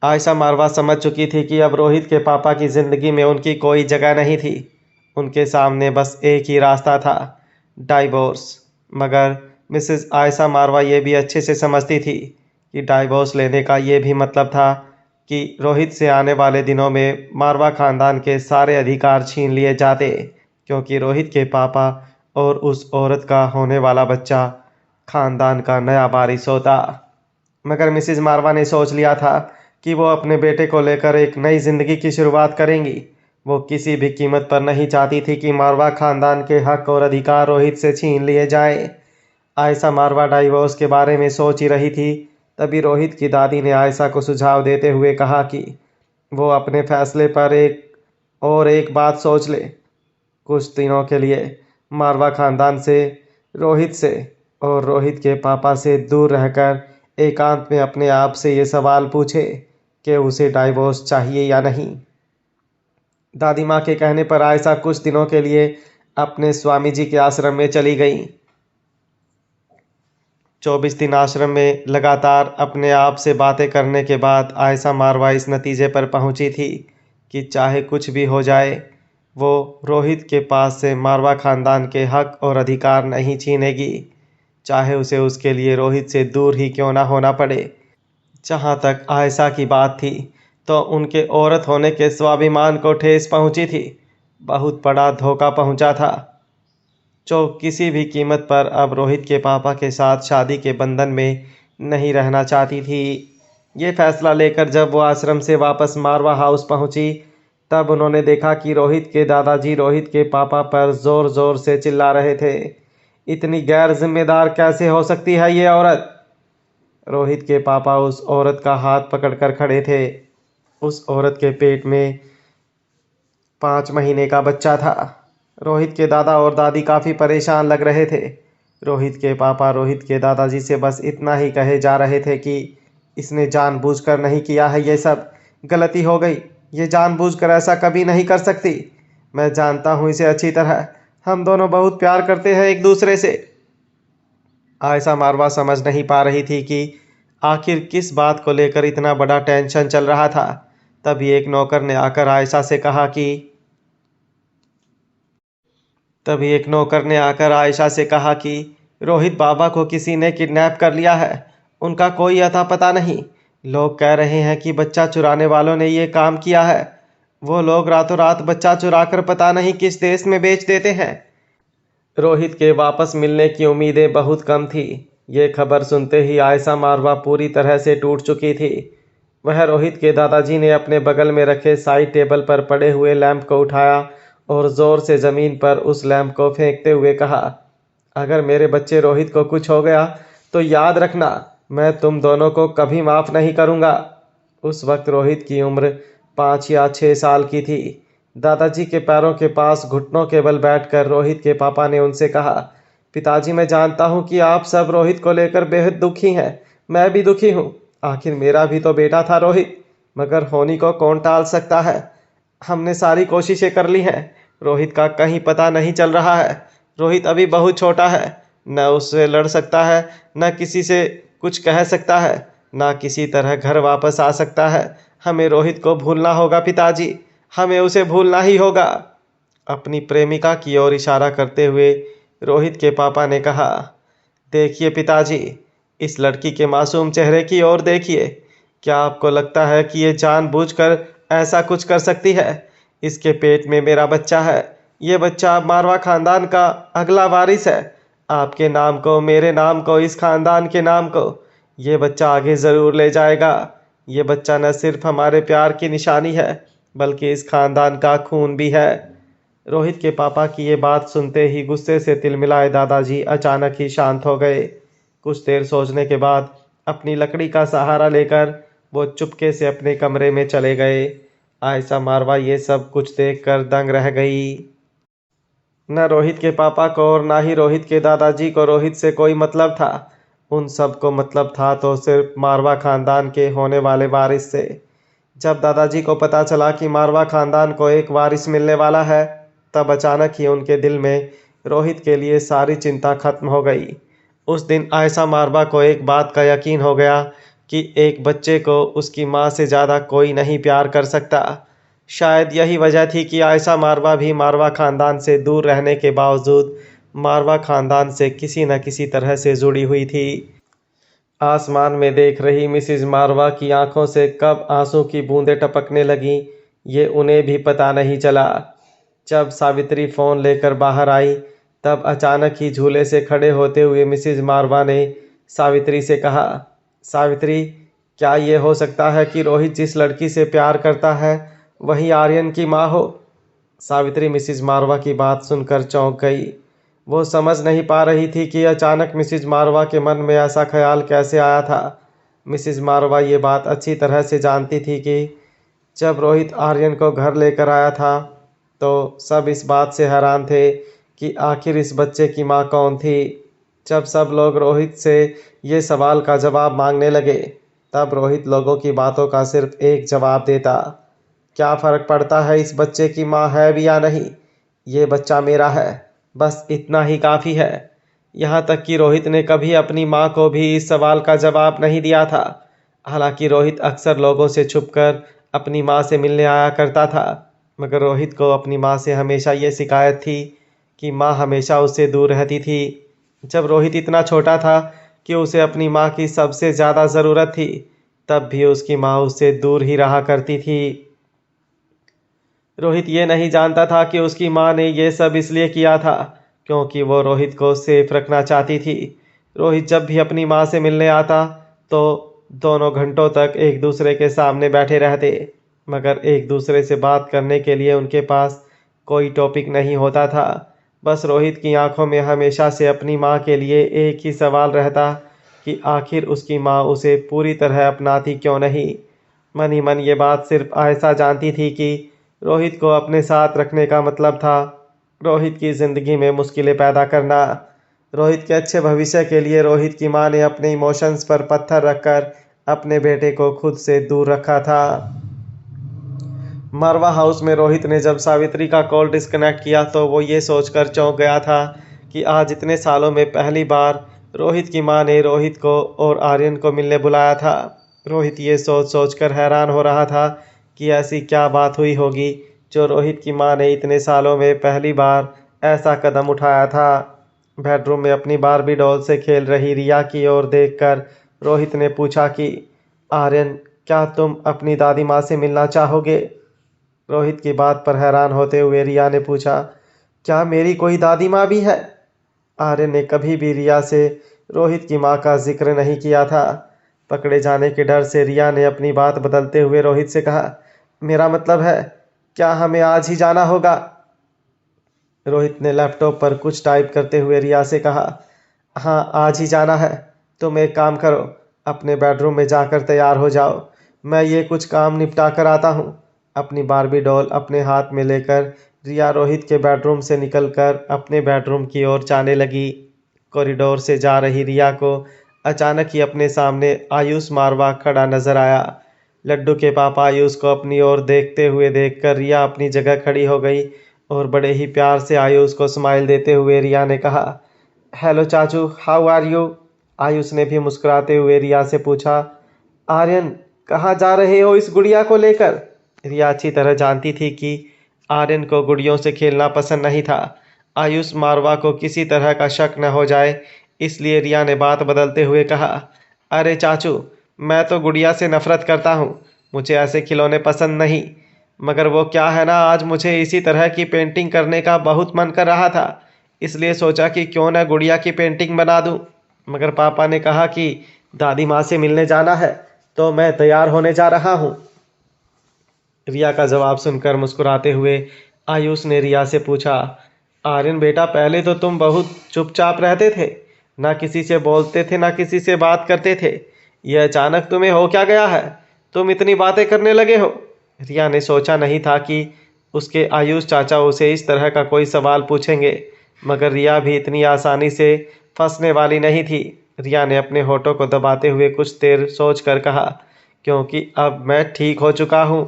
आयशा मारवा समझ चुकी थी कि अब रोहित के पापा की ज़िंदगी में उनकी कोई जगह नहीं थी। उनके सामने बस एक ही रास्ता था, डाइवोर्स। मगर मिसेस आयशा मारवा ये भी अच्छे से समझती थी कि डाइवोर्स लेने का ये भी मतलब था कि रोहित से आने वाले दिनों में मारवा ख़ानदान के सारे अधिकार छीन लिए जाते, क्योंकि रोहित के पापा और उस औरत का होने वाला बच्चा ख़ानदान का नया वारिस होता। मगर मिसेज मारवा ने सोच लिया था कि वो अपने बेटे को लेकर एक नई ज़िंदगी की शुरुआत करेंगी। वो किसी भी कीमत पर नहीं चाहती थी कि मारवा ख़ानदान के हक और अधिकार रोहित से छीन लिए जाएं। आयशा मारवा डाइवोर्स के बारे में सोच ही रही थी, तभी रोहित की दादी ने आयशा को सुझाव देते हुए कहा कि वो अपने फैसले पर एक बात सोच ले। कुछ दिनों के लिए मारवा ख़ानदान से, रोहित से और रोहित के पापा से दूर रहकर एकांत में अपने आप से ये सवाल पूछे कि उसे डाइवोर्स चाहिए या नहीं। दादी माँ के कहने पर आयशा कुछ दिनों के लिए अपने स्वामी जी के आश्रम में चली गई। 24 दिन आश्रम में लगातार अपने आप से बातें करने के बाद आयशा मारवा इस नतीजे पर पहुंची थी कि चाहे कुछ भी हो जाए, वो रोहित के पास से मारवा ख़ानदान के हक और अधिकार नहीं छीनेगी, चाहे उसे उसके लिए रोहित से दूर ही क्यों ना होना पड़े। जहाँ तक आयशा की बात थी, तो उनके औरत होने के स्वाभिमान को ठेस पहुंची थी। बहुत बड़ा धोखा पहुंचा था, जो किसी भी कीमत पर अब रोहित के पापा के साथ शादी के बंधन में नहीं रहना चाहती थी। ये फैसला लेकर जब वो आश्रम से वापस मारवा हाउस पहुंची, तब उन्होंने देखा कि रोहित के दादाजी रोहित के पापा पर ज़ोर ज़ोर से चिल्ला रहे थे। इतनी गैर जिम्मेदार कैसे हो सकती है ये औरत? रोहित के पापा उस औरत का हाथ पकड़कर खड़े थे। उस औरत के पेट में 5 महीने का बच्चा था। रोहित के दादा और दादी काफ़ी परेशान लग रहे थे। रोहित के पापा रोहित के दादाजी से बस इतना ही कहे जा रहे थे कि इसने जानबूझकर नहीं किया है, ये सब गलती हो गई। ये जानबूझकर ऐसा कभी नहीं कर सकती। मैं जानता हूँ इसे अच्छी तरह। हम दोनों बहुत प्यार करते हैं एक दूसरे से। आयशा मारवा समझ नहीं पा रही थी कि आखिर किस बात को लेकर इतना बड़ा टेंशन चल रहा था। तभी एक नौकर ने आकर आयशा से कहा कि रोहित बाबा को किसी ने किडनैप कर लिया है। उनका कोई अता पता नहीं। लोग कह रहे हैं कि बच्चा चुराने वालों ने ये काम किया है। वो लोग रातों रात बच्चा चुराकर पता नहीं किस देश में बेच देते हैं। रोहित के वापस मिलने की उम्मीदें बहुत कम थी। ये खबर सुनते ही आयशा मारवा पूरी तरह से टूट चुकी थी। वह रोहित के दादाजी ने अपने बगल में रखे साइड टेबल पर पड़े हुए लैंप को उठाया और ज़ोर से ज़मीन पर उस लैंप को फेंकते हुए कहा, अगर मेरे बच्चे रोहित को कुछ हो गया तो याद रखना, मैं तुम दोनों को कभी माफ़ नहीं करूँगा। उस वक्त रोहित की उम्र 5 या 6 साल की थी। दादाजी के पैरों के पास घुटनों के बल बैठकर रोहित के पापा ने उनसे कहा, पिताजी, मैं जानता हूँ कि आप सब रोहित को लेकर बेहद दुखी हैं। मैं भी दुखी हूँ। आखिर मेरा भी तो बेटा था रोहित, मगर होनी को कौन टाल सकता है। हमने सारी कोशिशें कर ली हैं। रोहित का कहीं पता नहीं चल रहा है। रोहित अभी बहुत छोटा है, न उससे लड़ सकता है, न किसी से कुछ कह सकता है, न किसी तरह घर वापस आ सकता है। हमें रोहित को भूलना होगा पिताजी, हमें उसे भूलना ही होगा। अपनी प्रेमिका की ओर इशारा करते हुए रोहित के पापा ने कहा, देखिए पिताजी, इस लड़की के मासूम चेहरे की ओर देखिए। क्या आपको लगता है कि ये जानबूझकर ऐसा कुछ कर सकती है? इसके पेट में मेरा बच्चा है। ये बच्चा अब मारवा खानदान का अगला वारिस है। आपके नाम को, मेरे नाम को, इस खानदान के नाम को ये बच्चा आगे ज़रूर ले जाएगा। ये बच्चा न सिर्फ हमारे प्यार की निशानी है बल्कि इस खानदान का खून भी है। रोहित के पापा की ये बात सुनते ही गुस्से से तिलमिलाए दादाजी अचानक ही शांत हो गए। कुछ देर सोचने के बाद अपनी लकड़ी का सहारा लेकर वो चुपके से अपने कमरे में चले गए। आयशा मारवा ये सब कुछ देखकर दंग रह गई। न रोहित के पापा को और ना ही रोहित के दादाजी को रोहित से कोई मतलब था। उन सब को मतलब था तो सिर्फ मारवा खानदान के होने वाले वारिस से। जब दादाजी को पता चला कि मारवा खानदान को एक वारिस मिलने वाला है, तब अचानक ही उनके दिल में रोहित के लिए सारी चिंता खत्म हो गई। उस दिन आयशा मारवा को एक बात का यकीन हो गया कि एक बच्चे को उसकी माँ से ज़्यादा कोई नहीं प्यार कर सकता। शायद यही वजह थी कि आयशा मारवा भी मारवा खानदान से दूर रहने के बावजूद मारवा खानदान से किसी न किसी तरह से जुड़ी हुई थी। आसमान में देख रही मिसिज मारवा की आंखों से कब आंसू की बूंदें टपकने लगीं, ये उन्हें भी पता नहीं चला। जब सावित्री फ़ोन लेकर बाहर आई, तब अचानक ही झूले से खड़े होते हुए मिसिज मारवा ने सावित्री से कहा, सावित्री, क्या ये हो सकता है कि रोहित जिस लड़की से प्यार करता है वही आर्यन की माँ हो? सावित्री मिसिज मारवा की बात सुनकर चौंक गई। वो समझ नहीं पा रही थी कि अचानक मिसिज मारवा के मन में ऐसा ख्याल कैसे आया था। मिसिज मारवा ये बात अच्छी तरह से जानती थी कि जब रोहित आर्यन को घर लेकर आया था तो सब इस बात से हैरान थे कि आखिर इस बच्चे की माँ कौन थी। जब सब लोग रोहित से ये सवाल का जवाब मांगने लगे, तब रोहित लोगों की बातों का सिर्फ एक जवाब देता, क्या फ़र्क पड़ता है इस बच्चे की माँ है भी या नहीं, ये बच्चा मेरा है, बस इतना ही काफ़ी है। यहाँ तक कि रोहित ने कभी अपनी माँ को भी इस सवाल का जवाब नहीं दिया था। हालांकि रोहित अक्सर लोगों से छुपकर अपनी माँ से मिलने आया करता था, मगर रोहित को अपनी माँ से हमेशा ये शिकायत थी कि माँ हमेशा उससे दूर रहती थी। जब रोहित इतना छोटा था कि उसे अपनी माँ की सबसे ज़्यादा ज़रूरत थी, तब भी उसकी माँ उससे दूर ही रहा करती थी। रोहित ये नहीं जानता था कि उसकी माँ ने ये सब इसलिए किया था क्योंकि वो रोहित को सेफ रखना चाहती थी। रोहित जब भी अपनी माँ से मिलने आता तो दोनों घंटों तक एक दूसरे के सामने बैठे रहते, मगर एक दूसरे से बात करने के लिए उनके पास कोई टॉपिक नहीं होता था। बस रोहित की आंखों में हमेशा से अपनी माँ के लिए एक ही सवाल रहता कि आखिर उसकी माँ उसे पूरी तरह अपनाती क्यों नहीं। मन ही मन ये बात सिर्फ आयशा जानती थी कि रोहित को अपने साथ रखने का मतलब था रोहित की ज़िंदगी में मुश्किलें पैदा करना। रोहित के अच्छे भविष्य के लिए रोहित की माँ ने अपने इमोशंस पर पत्थर रखकर अपने बेटे को खुद से दूर रखा था। मारवा हाउस में रोहित ने जब सावित्री का कॉल डिस्कनेक्ट किया तो वो ये सोचकर चौंक गया था कि आज इतने सालों में पहली बार रोहित की माँ ने रोहित को और आर्यन को मिलने बुलाया था। रोहित ये सोच सोचकर हैरान हो रहा था कि ऐसी क्या बात हुई होगी जो रोहित की माँ ने इतने सालों में पहली बार ऐसा कदम उठाया था। बेडरूम में अपनी बारबी डॉल से खेल रही रिया की ओर देखकर रोहित ने पूछा कि आर्यन, क्या तुम अपनी दादी माँ से मिलना चाहोगे? रोहित की बात पर हैरान होते हुए रिया ने पूछा, क्या मेरी कोई दादी माँ भी है? आर्यन ने कभी भी रिया से रोहित की माँ का जिक्र नहीं किया था। पकड़े जाने के डर से रिया ने अपनी बात बदलते हुए रोहित से कहा, मेरा मतलब है, क्या हमें आज ही जाना होगा? रोहित ने लैपटॉप पर कुछ टाइप करते हुए रिया से कहा, हाँ आज ही जाना है। तुम एक काम करो, अपने बेडरूम में जाकर तैयार हो जाओ, मैं ये कुछ काम निपटा कर आता हूँ। अपनी बारबी डॉल अपने हाथ में लेकर रिया रोहित के बेडरूम से निकलकर अपने बेडरूम की ओर जाने लगी। कॉरिडोर से जा रही रिया को अचानक ही अपने सामने आयुष मारवा खड़ा नजर आया। लड्डू के पापा आयुष को अपनी ओर देखते हुए देखकर रिया अपनी जगह खड़ी हो गई और बड़े ही प्यार से आयुष को स्माइल देते हुए रिया ने कहा, हेलो चाचू, हाउ आर यू? आयुष ने भी मुस्कुराते हुए रिया से पूछा, आर्यन, कहाँ जा रहे हो इस गुड़िया को लेकर? रिया अच्छी तरह जानती थी कि आर्यन को गुड़ियों से खेलना पसंद नहीं था। आयुष मारवा को किसी तरह का शक न हो जाए, इसलिए रिया ने बात बदलते हुए कहा, अरे चाचू, मैं तो गुड़िया से नफरत करता हूँ, मुझे ऐसे खिलौने पसंद नहीं। मगर वो क्या है ना, आज मुझे इसी तरह की पेंटिंग करने का बहुत मन कर रहा था, इसलिए सोचा कि क्यों ना गुड़िया की पेंटिंग बना दूं। मगर पापा ने कहा कि दादी माँ से मिलने जाना है, तो मैं तैयार होने जा रहा हूँ। रिया का जवाब सुनकर मुस्कुराते हुए आयुष ने रिया से पूछा, आर्यन बेटा, पहले तो तुम बहुत चुपचाप रहते थे, ना किसी से बोलते थे ना किसी से बात करते थे। यह अचानक तुम्हें हो क्या गया है? तुम इतनी बातें करने लगे हो। रिया ने सोचा नहीं था कि उसके आयुष चाचा उसे इस तरह का कोई सवाल पूछेंगे, मगर रिया भी इतनी आसानी से फंसने वाली नहीं थी। रिया ने अपने होठों को दबाते हुए कुछ देर सोच कर कहा, क्योंकि अब मैं ठीक हो चुका हूँ।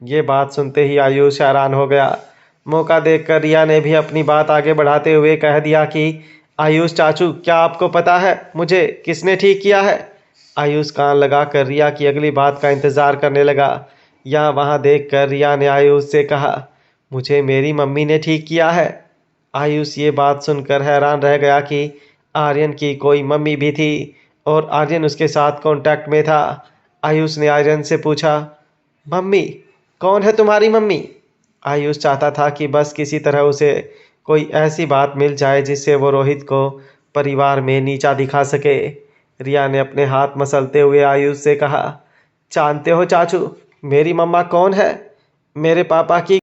ये बात सुनते ही आयुष हैरान हो गया। मौका देखकर रिया ने भी अपनी बात आगे बढ़ाते हुए कह दिया कि आयुष चाचू, क्या आपको पता है मुझे किसने ठीक किया है? आयुष कान लगाकर रिया की अगली बात का इंतजार करने लगा। यहाँ वहाँ देखकर रिया ने आयुष से कहा, मुझे मेरी मम्मी ने ठीक किया है। आयुष ये बात सुनकर हैरान रह गया कि आर्यन की कोई मम्मी भी थी और आर्यन उसके साथ कांटेक्ट में था। आयुष ने आर्यन से पूछा, मम्मी? कौन है तुम्हारी मम्मी? आयुष चाहता था कि बस किसी तरह उसे कोई ऐसी बात मिल जाए जिससे वो रोहित को परिवार में नीचा दिखा सके। रिया ने अपने हाथ मसलते हुए आयुष से कहा, जानते हो चाचू, मेरी मम्मा कौन है? मेरे पापा की